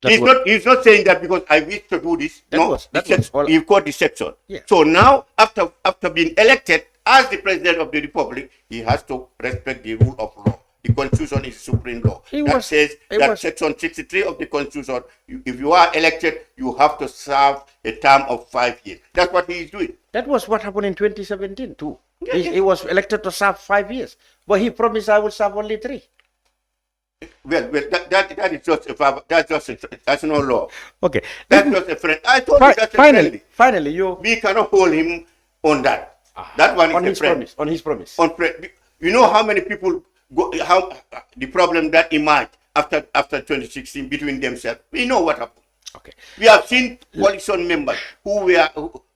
He's not saying that because I wish to do this. He called the section. Yeah. So now, after being elected as the president of the republic, he has to respect the rule of law. The constitution is supreme law. Section 63 of the constitution, if you are elected, you have to serve a term of 5 years. That's what he is doing. That was what happened in 2017 too. He was elected to serve 5 years, but he promised I will serve only 3. Well, that is just that's no law. Okay, that's just a friend. I told you that's a friendly. Finally, we cannot hold him on that. That one is on a his friend. promise. On his promise. You know how many people how the problem that emerged after 2016 between themselves. We know what happened. Okay. We have seen coalition members who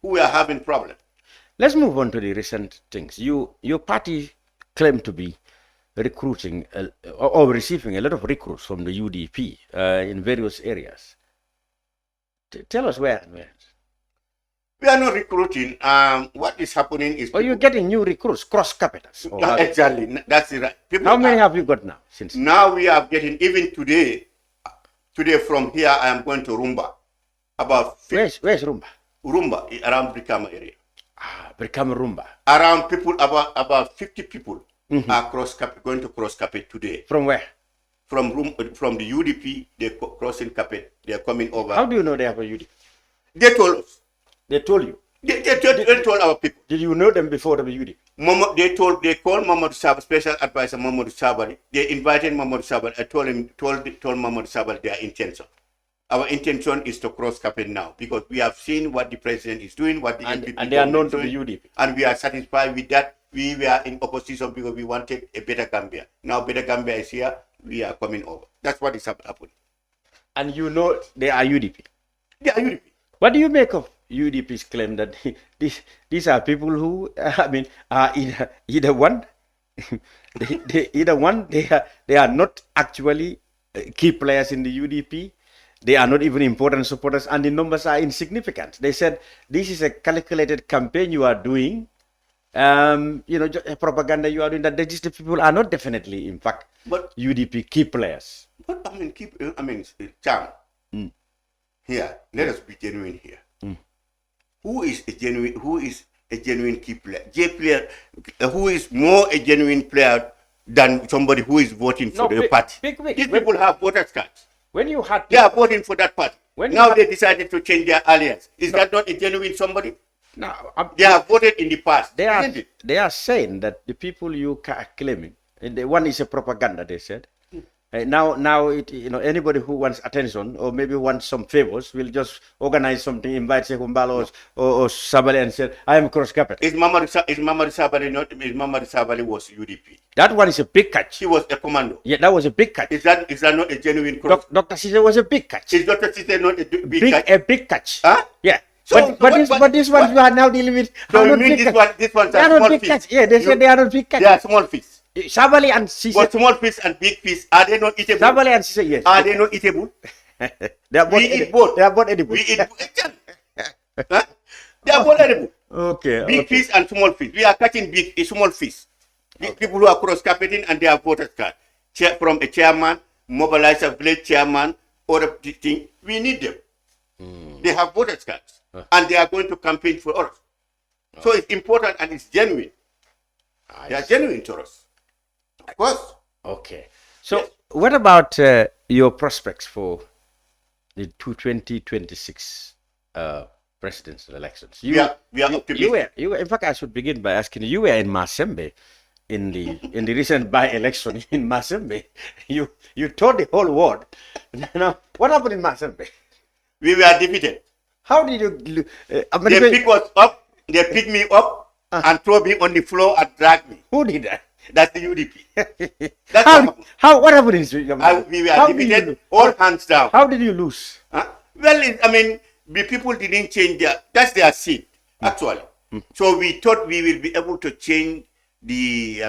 were having problems. Let's move on to the recent things. Your party claimed to be recruiting or receiving a lot of recruits from the UDP in various areas. Tell us where. We are not recruiting. What is happening is... Are you getting new recruits, cross capitals? Exactly. That's right. How many have you got now? Now we are getting, even today from here, I am going to Rumba. Where's Rumba? Rumba, around Brikama area. Brikama Rumba. Around people, about 50 people are going to cross Capet today. From where? From the UDP, they're crossing Capet. They're coming over. How do you know they have a UDP? They told us. They told you? They told our people. Did you know them before the UDP? They called Mamadou Sabari, special advisor Mamadou Sabari. They invited Mamadou Sabari. I told Mamadou Sabari their intention. Our intention is to cross Capet now because we have seen what the president is doing, what the NPP and they are known to the UDP. And we are satisfied with that. We were in opposition because we wanted a better Gambia. Now better Gambia is here. We are coming over. That's what is happening. And you know they are UDP. They are UDP. What do you make of UDP's claim that these are people who are either one, they are not actually key players in the UDP. They are not even important supporters, and the numbers are insignificant. They said this is a calculated campaign you are doing. Propaganda you are doing. That these people are not definitely, in fact, UDP key players. But Cham. Here, let us be genuine here. Who is a genuine key player? Who is more a genuine player than somebody who is voting for the party? These people have voters cards. They are voting for that party. Now they decided to change their alliance. Is that not a genuine somebody? No, they have voted in the past. They are saying that the people you are claiming, and one is a propaganda. They said. Now, anybody who wants attention or maybe wants some favors will just organize something, invite Saihou Mballow or Sabali and say, I am cross capital. Is Mamadou Sabali not? Mamadou Sabali was UDP. That one is a big catch. He was a commando. Yeah, that was a big catch. Is that not a genuine cross? Dr. Sise was a big catch. Is Dr. Sise not a big catch? A big catch. Huh? Yeah. But this one you are now dealing with. So you mean this one they are not big catch. Yeah, they say they are not big catch. They are small fish. Sabali and Sise. But small fish and big fish, are they not eatable? Sabali and Sise, yes. Are they not eatable? We eat both. They are both edible. We eat both. Huh? They are both edible. Okay. Big fish and small fish. We are catching small fish. People who are cross-carpeting and they have voters card. From a chairman, mobilizer village chairman, or a thing. We need them. They have voters cards. And they are going to campaign for us. So it's important and it's genuine. They are genuine to us. Of course. Okay. So what about your prospects for the 2026 presidential elections? We are optimistic. You were, in fact, I should begin by asking you were in Masembe in the recent by-election in Masembe. You told the whole world. Now, what happened in Masembe? We were defeated. How did you? They pick us up. They pick me up and throw me on the floor and drag me. Who did that? That's the UDP. That's What happened in we were defeated, all hands down. How did you lose? Well, the people didn't change that's their seat, actually. So we thought we will be able to change the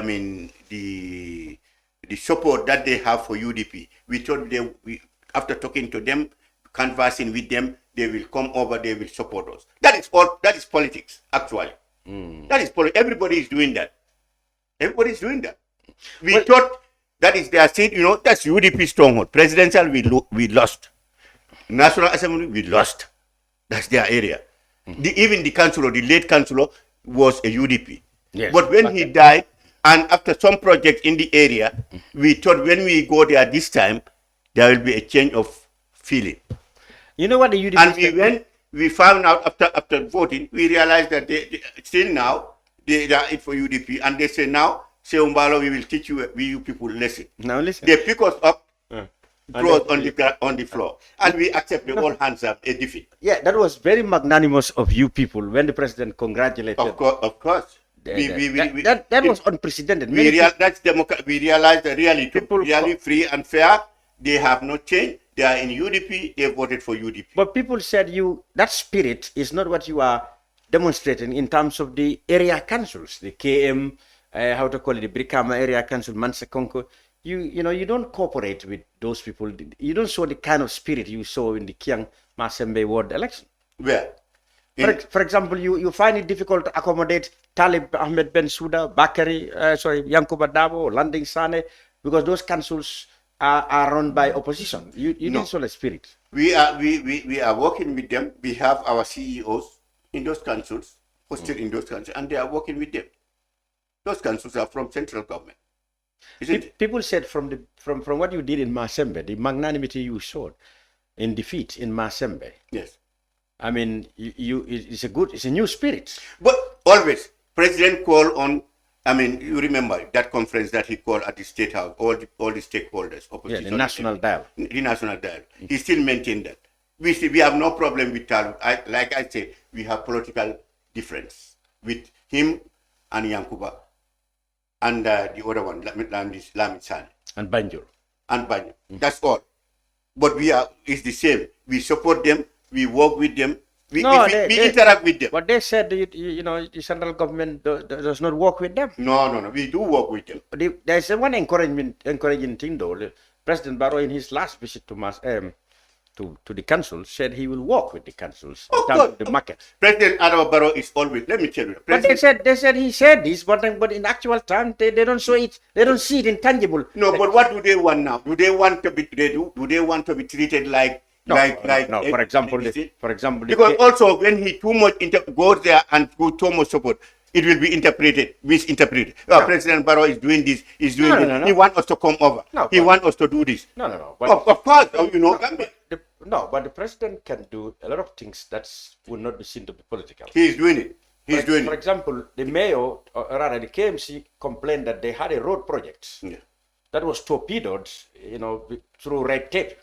support that they have for UDP. We thought after talking to them, conversing with them, they will come over, they will support us. That is politics, actually. That is politics. Everybody is doing that. Everybody is doing that. We thought that is their seat, that's UDP stronghold. Presidential, we lost. National Assembly, we lost. That's their area. Even the councillor, the late councillor, was a UDP. Yes. But when he died, and after some project in the area, we thought when we go there this time, there will be a change of feeling. You know what the UDP And we found out after voting, we realized that they still now, they are it for UDP. And they say now, Saihou Mballow, we will teach you people lesson. Now listen. They pick us up, throw us on the floor. And we accept the all hands up a defeat. Yeah, that was very magnanimous of you people when the president congratulated. Of course. That was unprecedented. That's democracy. We realized the reality. Really free and fair. They have not changed. They are in UDP. They voted for UDP. But people said that spirit is not what you are demonstrating in terms of the area councils, the KM, the Brikama area council, Mansakonko. You don't cooperate with those people. You don't show the kind of spirit you saw in the Kiang Masembe ward election. Where? For example, you find it difficult to accommodate Talib Ahmed Ben Souda, Yankuba Dabo, Landing Sane, because those councils are run by opposition. You didn't show the spirit. We are working with them. We have our CEOs in those councils, hosted in those councils, and they are working with them. Those councils are from central government. People said from what you did in Masembe, the magnanimity you showed in defeat in Masembe. Yes. I mean, it's a new spirit. But always, President called on, you remember that conference that he called at the State House, all the stakeholders, opposition. Yeah, the national dialogue. The national dialogue. He still maintained that. We have no problem with Talib. Like I said, we have political difference with him and Yankuba and the other one, Lamid Sane. And Banjul. That's all. But it's the same. We support them. We work with them. We interact with them. But they said, the central government does not work with them. No. We do work with them. But there's one encouraging thing, though. President Barrow, in his last visit to the council, said he will work with the councils down the market. President Barrow is always. Let me tell you. But they said he said this, but in actual time they don't show it. They don't see it intangible. No, but what do they want now? Do they want to be? Do they want to be treated like? No. For example, because also when he too much goes there and go too much support, it will be misinterpreted. President Barrow is doing this. He's doing this. No. He wants us to come over. He wants us to do this. No. But of course, but the president can do a lot of things that will not be seen to be political. He is doing it. For example, the mayor, or rather the KMC, complained that they had a road project that was torpedoed, through red tape,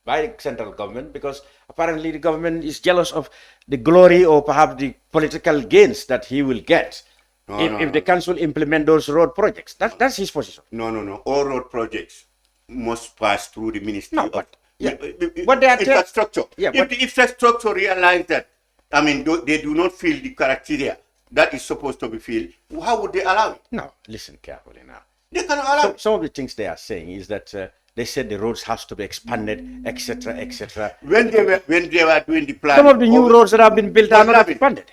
by the central government, because apparently the government is jealous of the glory or perhaps the political gains that he will get if the council implement those road projects. That's his position. No. All road projects must pass through the ministry. But they are infrastructure. If the infrastructure realize that, they do not feel the criteria that is supposed to be filled, how would they allow it? No, listen carefully now. They cannot allow it. Some of the things they are saying is that they said the roads has to be expanded, etc. When they were doing the plan, some of the new roads that have been built are not expanded.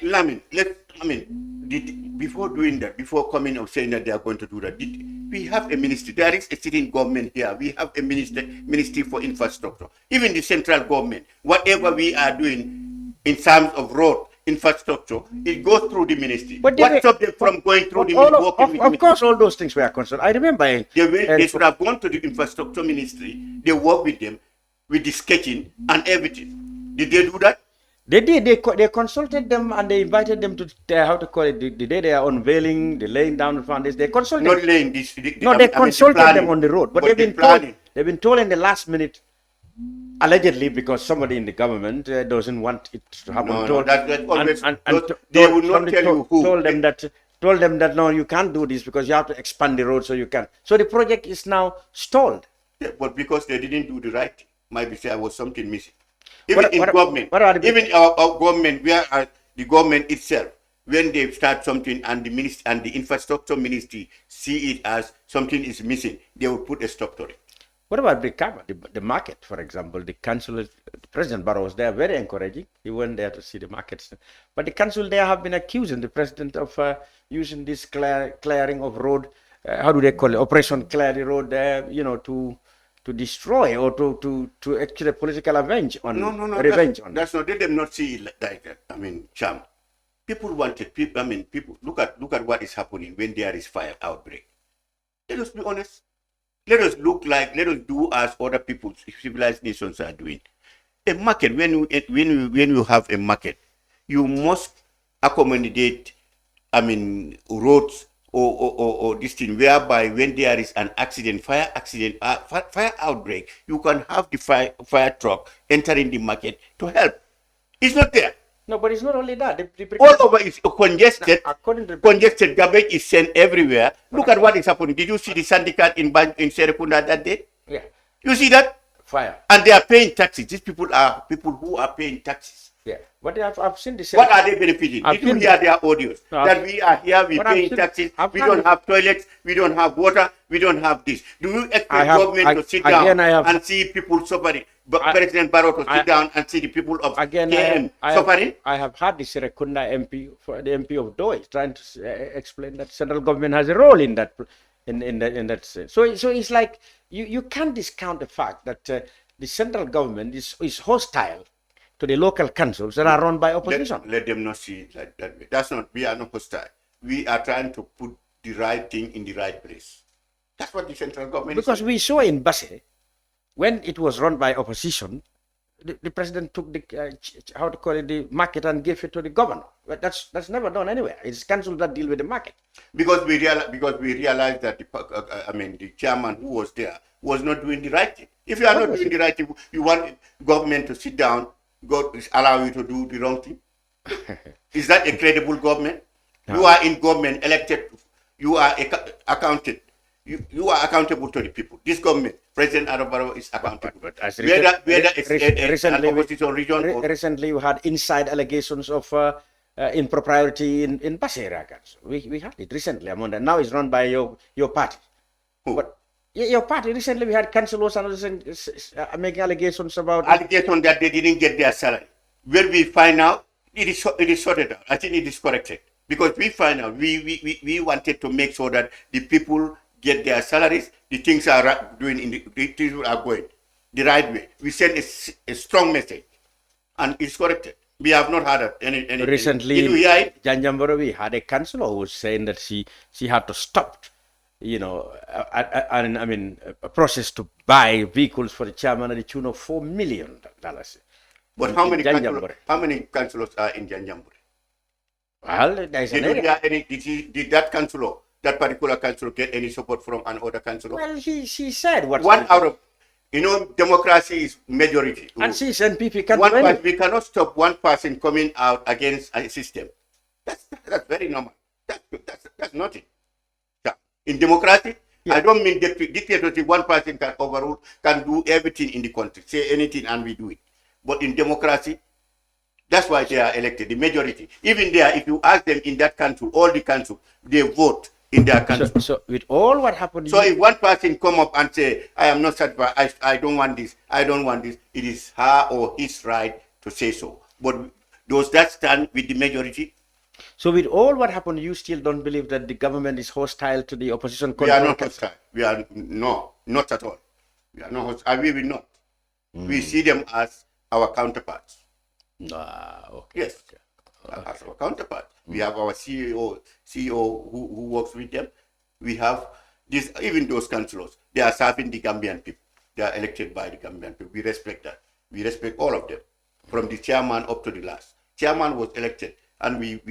Before doing that, before coming up saying that they are going to do that, we have a ministry. There is a sitting government here. We have a ministry for infrastructure. Even the central government, whatever we are doing in terms of road, infrastructure, it goes through the ministry. But What stopped them from going through the all ministry? of course, all those things were concerned. I remember. They should have gone to the infrastructure ministry. They work with them, with the sketching and everything. Did they do that? They did. They consulted them and they invited them to how to call it the day they are unveiling, the laying down of foundation. They consulted. Not laying this. They consulted them on the road, but they've been told in the last minute, allegedly because somebody in the government doesn't want it to happen. They will not tell you who. Told them that no, you can't do this because you have to expand the road so you can. So the project is now stalled. Yeah, but because they didn't do the right thing, might be there was something missing. Even in government, even our government, where the government itself, when they start something and the ministry and the infrastructure ministry see it as something is missing, they will put a stop to it. What about the market, for example? The council, President Barrow was there, very encouraging. He went there to see the markets. But the council there have been accusing the president of using this clearing of road, how do they call it, Operation Clear the Road, to destroy or to actually political revenge on. That's not. Let them not see it like that. I mean, Cham, people wanted people. I mean, people look at what is happening when there is fire outbreak. Let us be honest. Let us do as other people's civilized nations are doing. A market, when you have a market, you must accommodate, roads or this thing, whereby when there is an fire outbreak, you can have the fire truck entering the market to help. It's not there. No, but it's not only that. All over is congested. Congested garbage is sent everywhere. Look at what is happening. Did you see the syndicate in Serekunda that day? Yeah. You see that? Fire. And they are paying taxes. These people are people who are paying taxes. Yeah. But I've seen the What are they benefiting? Did you hear their audios? That we are here, we paying taxes, we don't have toilets, we don't have water, we don't have this. Do you expect government to sit down and see people suffering? But President Barrow to sit down and see the people of KM suffering? I have had the Serekunda MP, the MP of Doi, trying to explain that central government has a role in that, in that sense. So it's like you can't discount the fact that the central government is hostile to the local councils that are run by opposition. Let them not see it like that way. We are not hostile. We are trying to put the right thing in the right place. That's what the central government Because we saw in Basse, when it was run by opposition, the president took the market and gave it to the governor. But that's never done anywhere. It's council that deal with the market. Because we realized that the chairman who was there was not doing the right thing. If you are not doing the right thing, you want government to sit down, God allow you to do the wrong thing? Is that a credible government? No. You are in government, elected. You are accounted. You are accountable to the people. This government, President Barrow is accountable. Recently, we had inside allegations of impropriety in Basse. We had it recently. Now it's run by your party. Who? But your party, recently we had councillors making allegations about... Allegations that they didn't get their salary. When we find out, it is sorted out. I think it is corrected. Because we find out, we wanted to make sure that the people get their salaries, the things are doing, the things are going the right way. We send a strong message, and it's corrected. We have not had any. Recently, did you hear it? Janjamboro, we had a councillor who was saying that she had to stop, a process to buy vehicles for the chairman at the tune of $4 million. But how many councillors are in Janjambore? Well, there's did that councillor, that particular councillor, get any support from another councillor? Well, she said what. One out of, democracy is majority. And she said PP can't. We cannot stop one person coming out against a system. That's very normal. That's nothing. In democracy, I don't mean dictatorship. One person can overrule, can do everything in the country, say anything, and we do it. But in democracy, that's why they are elected, the majority. Even there, if you ask them in that council, all the council, they vote in their council. So with all what happened... So if one person come up and say, I am not satisfied, I don't want this, I don't want this, it is her or his right to say so. But does that stand with the majority? So with all what happened, you still don't believe that the government is hostile to the opposition? We are not hostile. Not at all. We are not hostile. We will not. We see them as our counterparts. Okay. Yes. Okay. as our counterpart. We have our CEO who works with them. We have this, even those councillors, they are serving the Gambian people. They are elected by the Gambian people. We respect that. We respect all of them, from the chairman up to the last. Chairman was elected, and we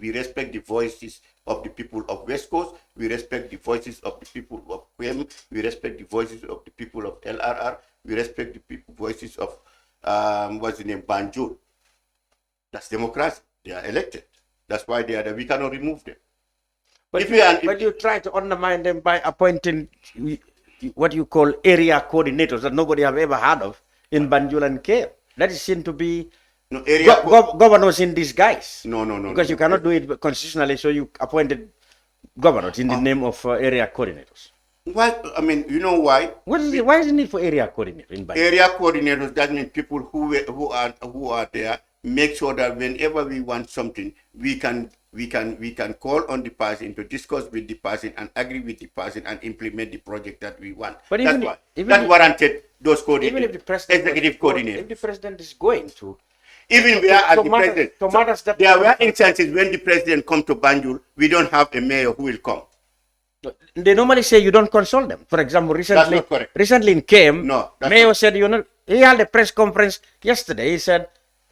respect the voices of the people of West Coast. We respect the voices of the people of Quem. We respect the voices of the people of LRR. We respect the voices of what's the name, Banjul. That's democracy. They are elected. That's why they are there. We cannot remove them. But you try to undermine them by appointing what you call area coordinators that nobody have ever heard of in Banjul and Cape. That is seen to be governors in disguise. No. Because you cannot do it constitutionally, so you appointed governors in the name of area coordinators. Why? I mean, you know why? Why is the need for area coordinator in Banjul? Area coordinators, that means people who are there, make sure that whenever we want something, we can call on the person to discuss with the person and agree with the person and implement the project that we want. But that warranted those coordinators. Even if the president, executive coordinators. If the president is going to, even where as the president, there were instances when the president come to Banjul, we don't have a mayor who will come. They normally say you don't consult them. For example, recently in Came, mayor said he held a press conference yesterday. He said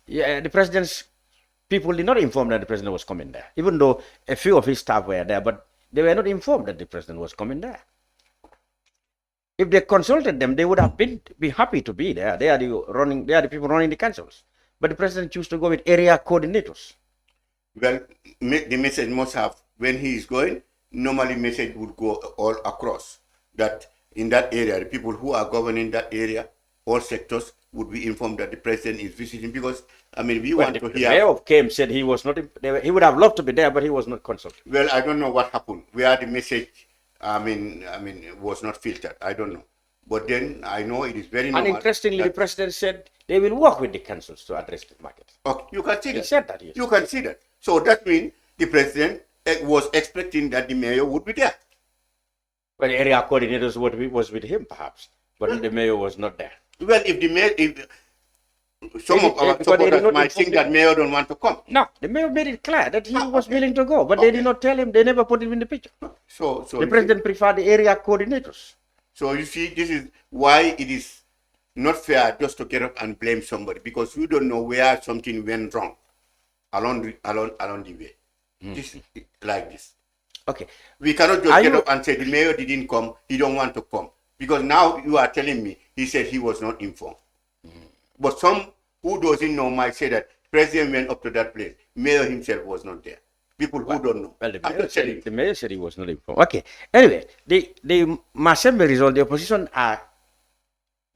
the president's people did not inform that the president was coming there, even though a few of his staff were there, but they were not informed that the president was coming there. If they consulted them, they would have been happy to be there. They are the people running the councils. But the president chose to go with area coordinators. Well, the message must have, when he is going, normally message would go all across, that in that area, the people who are governing that area, all sectors, would be informed that the president is visiting, because, I mean, we want to hear. The mayor of Came said he was not, he would have loved to be there, but he was not consulted. Well, I don't know what happened, where the message, was not filtered. I don't know. But then I know it is very normal. And interestingly, the president said they will work with the councils to address the market. Okay, you can see that. He said that, yes. You can see that. So that means the president was expecting that the mayor would be there. Well, the area coordinators was with him, perhaps, but the mayor was not there. Well, if the mayor, some of our supporters might think that mayor don't want to come. No, the mayor made it clear that he was willing to go, but they did not tell him. They never put him in the picture. So the president preferred the area coordinators. So you see, this is why it is not fair just to get up and blame somebody, because you don't know where something went wrong along the way. This is like this. Okay. We cannot just get up and say the mayor didn't come, he don't want to come. Because now you are telling me he said he was not informed. But some who doesn't know might say that president went up to that place. Mayor himself was not there. People who don't know. Well, the mayor said he was not informed. Okay. Anyway, the Masembe result, the opposition are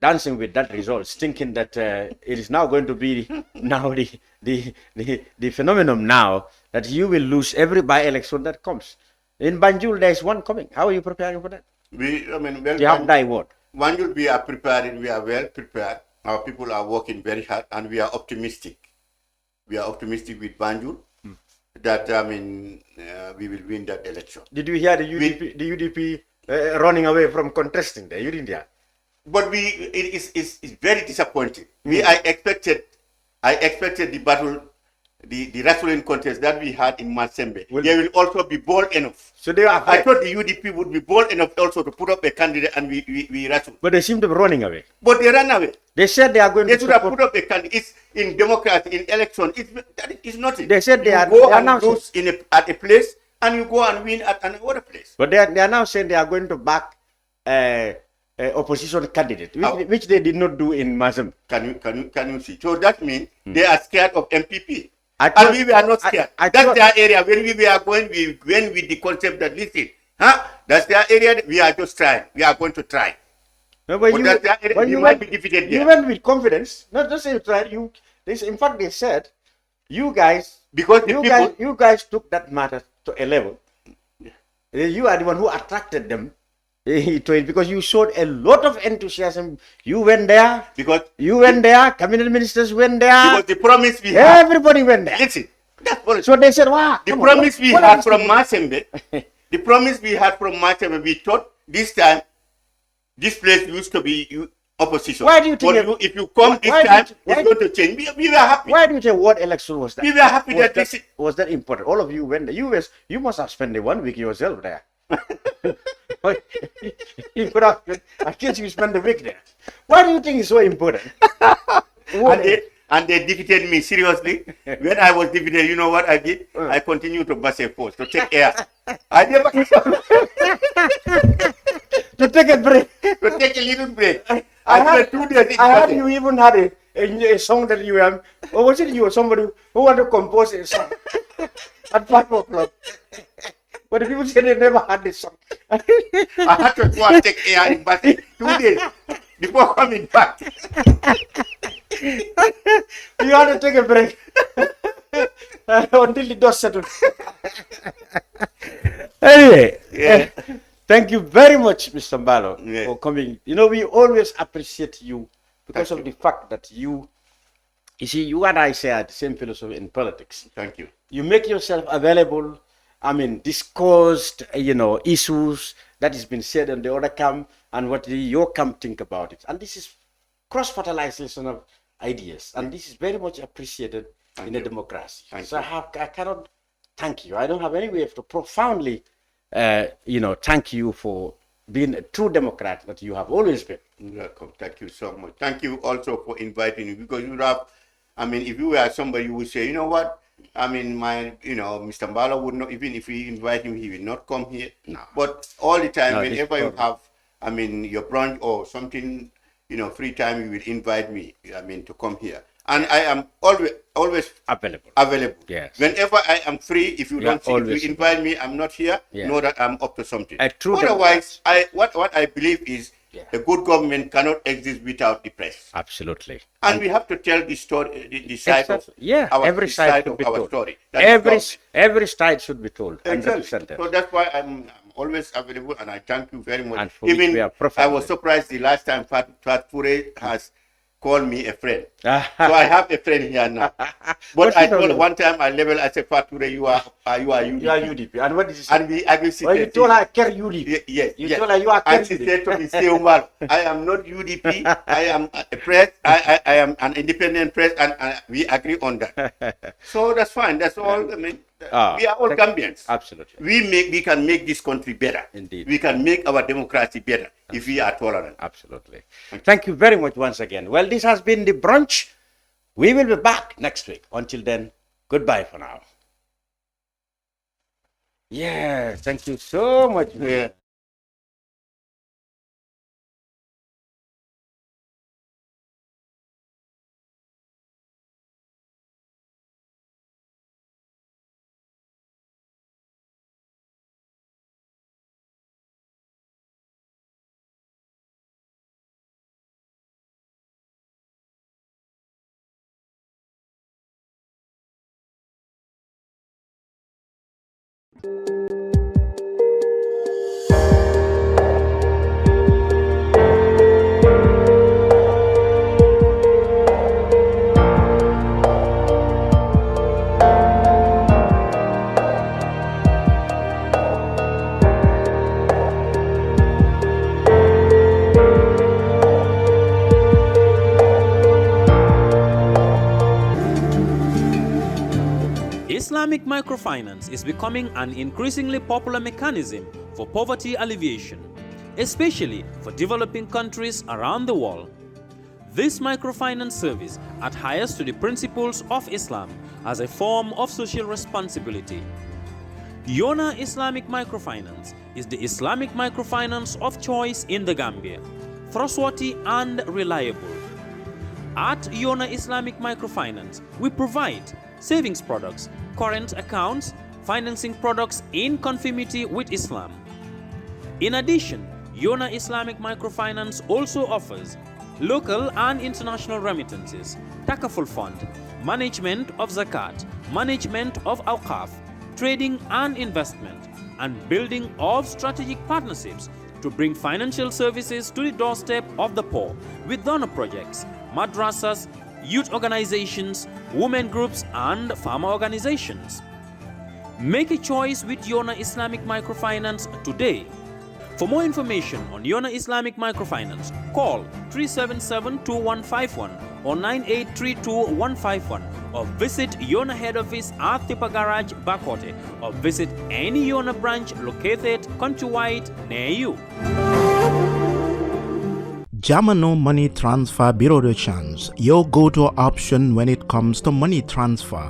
dancing with that result, thinking that it is now going to be now the phenomenon now that you will lose every by-election that comes. In Banjul, there is one coming. How are you preparing for that? You have thy word. Banjul, we are preparing. We are well prepared. Our people are working very hard, and we are optimistic. We are optimistic with Banjul that we will win that election. Did you hear the UDP running away from contesting there? You didn't hear. But it's very disappointing. I expected the battle, the wrestling contest that we had in Masembe. They will also be bold enough. So they are. I thought the UDP would be bold enough also to put up a candidate, and we wrestle. But they seem to be running away. But they ran away. They said they are going to should have put up a candidate. It's in democracy, in election. It's nothing. They said they go and lose at a place, and you go and win at another place. But they are now saying they are going to back opposition candidate, which they did not do in Mazem. Can you see? So that means they are scared of MPP. And we were not scared. That's their area. When we were going, we went with the concept that, listen, that's their area. We are just trying. We are going to try. No, but you might be defeated there. You went with confidence. Not just say you tried. In fact, they said, you guys took that matter to a level. You are the one who attracted them to it, because you showed a lot of enthusiasm. You went there. Cabinet ministers went there. Because the promise we had. Everybody went there. Listen. So they said, wow. The promise we had from Masembe, we thought this time, this place used to be opposition. Why do you think But if you come this time, it's going to change. We were happy. Why do you think what election was that? We were happy was that important. All of you went there. You must have spent 1 week yourself there. You could have. I guess you spent the week there. Why do you think it's so important? And they defeated me seriously. When I was defeated, you know what I did? I continued to bus a force to take air. I never to take a break. To take a little break. I heard 2 days. I heard you even had a song that you or was it you or somebody who wanted to compose a song at 5 o'clock? But the people said they never had this song. I had to go and take air in Basi 2 days before coming back. You had to take a break until the dust settled. Anyway, thank you very much, Mr. Mballow, for coming. You know, we always appreciate you because of the fact that you see, you and I share the same philosophy in politics. Thank you. You make yourself available. I mean, discussed, issues that has been said on the other camp and what your camp think about it. And this is cross-fertilization of ideas. And this is very much appreciated in a democracy. I cannot thank you. I don't have any way to profoundly, thank you for being a true Democrat that you have always been. Welcome. Thank you so much. Thank you also for inviting me, because you have, if you were somebody who would say, you know what, Mr. Mballow would not, even if we invite him, he will not come here. No. But all the time, whenever you have, your brunch or something, free time, you will invite me, to come here. And I am always available. Yes. Whenever I am free, if you don't see, if you invite me, I'm not here, know that I'm up to something. Otherwise, what I believe is, the good government cannot exist without the press. Absolutely. And we have to tell the story, the side of every side of our story. Every side should be told. Exactly. So that's why I'm always available, and I thank you very much. And for even I was surprised the last time Fat Pure has called me a friend. So I have a friend here now. But I told one time I said, Fat Pure, you are UDP. You are UDP. And what did you say? And we agreed. Well, you told her care UDP. Yes. You told her you are care UDP. And she said to me, Saihou Mballow, I am not UDP. I am a press. I am an independent press, and we agree on that. So that's fine. That's all. We are all Gambians. Absolutely. We can make this country better. Indeed. We can make our democracy better if we are tolerant. Absolutely. Thank you very much once again. Well, this has been the brunch. We will be back next week. Until then, goodbye for now. Yeah, thank you so much. Islamic microfinance is becoming an increasingly popular mechanism for poverty alleviation, especially for developing countries around the world. This microfinance service adheres to the principles of Islam as a form of social responsibility. Yona Islamic Microfinance is the Islamic microfinance of choice in the Gambia, trustworthy and reliable. At Yona Islamic Microfinance, we provide savings products, current accounts, financing products in conformity with Islam. In addition, Yona Islamic Microfinance also offers local and international remittances, takaful fund, management of zakat, management of awqaf, trading and investment, and building of strategic partnerships to bring financial services to the doorstep of the poor with donor projects, madrasas, youth organizations, women groups, and farmer organizations. Make a choice with Yona Islamic Microfinance today. For more information on Yona Islamic Microfinance, call 377-2151 or 9832-151 or visit Yona head office at Tipa Garage, Bakote, or visit any Yona branch located countrywide near you. Jamano Money Transfer Bureau de Change, your go-to option when it comes to money transfer.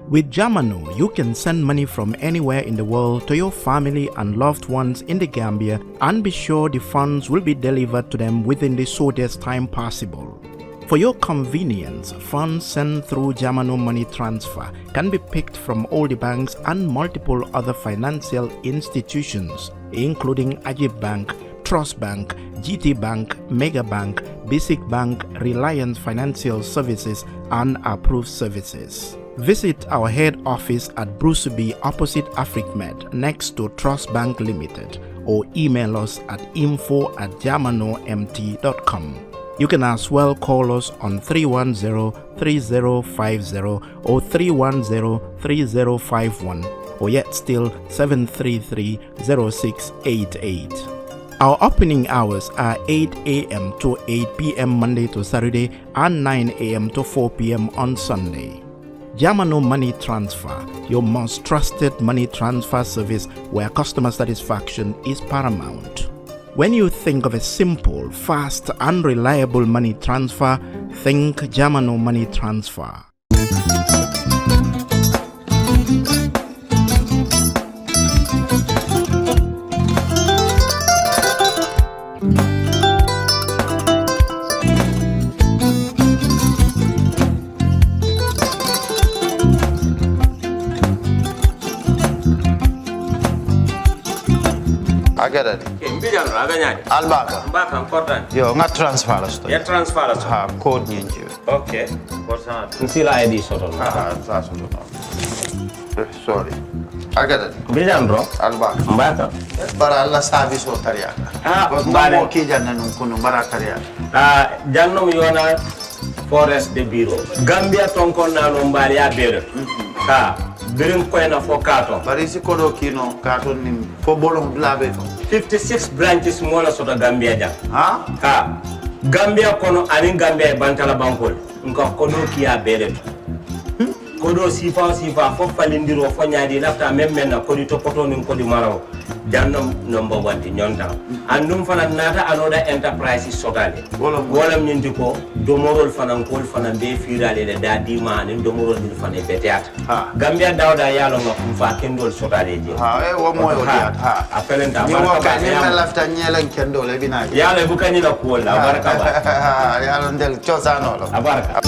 With Jamano, you can send money from anywhere in the world to your family and loved ones in the Gambia and be sure the funds will be delivered to them within the shortest time possible. For your convenience, funds sent through Jamano Money Transfer can be picked from all the banks and multiple other financial institutions, including Ajib Bank, Trust Bank, GT Bank, Mega Bank, Basic Bank, Reliance Financial Services, and Approved Services. Visit our head office at Bruceby opposite AfricMed next to Trust Bank Limited or email us at info@jamanomt.com. You can as well call us on 310-3050 or 310-3051 or yet still 733-0688. Our opening hours are 8 a.m. to 8 p.m. Monday to Saturday and 9 a.m. to 4 p.m. on Sunday. Jamano Money Transfer, your most trusted money transfer service where customer satisfaction is paramount. When you think of a simple, fast, and reliable money transfer, think Jamano Money Transfer. I get it. Mbijan aganya. Albaka. Mbaka important. Yo, nga transfer la sto. Ya transfer la. Ha, code nyingi. Okay. Nsila ID soto. Ha, sa soto. Sorry. I get it. Mbijan bro. Albaka. Mbaka. Bara alla service o tariya. Ah, mbare mo ki janna nun kunu bara tariya. Jannom yona forest de bureau. Gambia tonkon na no mbari ya bere. Birim koyna fo kato. Bari si kodo kino kato nim fo bolong blabe to. 56 branches mola soto Gambia jang. Ha? Gambia kono anin Gambia bantala bankol. Nko kono kiya bere. Kodo sifa fo falindiro fo nyaadi lafta memmen na kodi to poto nin kodi maraw. Jannom number 1 di nyonta. Andum fana nata anoda enterprise sotale. Wolam nyindi ko domorol fana kol fana be firale le dadi ma nin domorol ni fana beteat. Gambia dawda yalo ngam fa kendol sotale je. Wo moyo diat. Apelenta ni wo ka ni lafta nyelen kendol e bina. Yalo bu kanyi la ko la baraka ba. Yalo ndel chosano lo. Abaraka.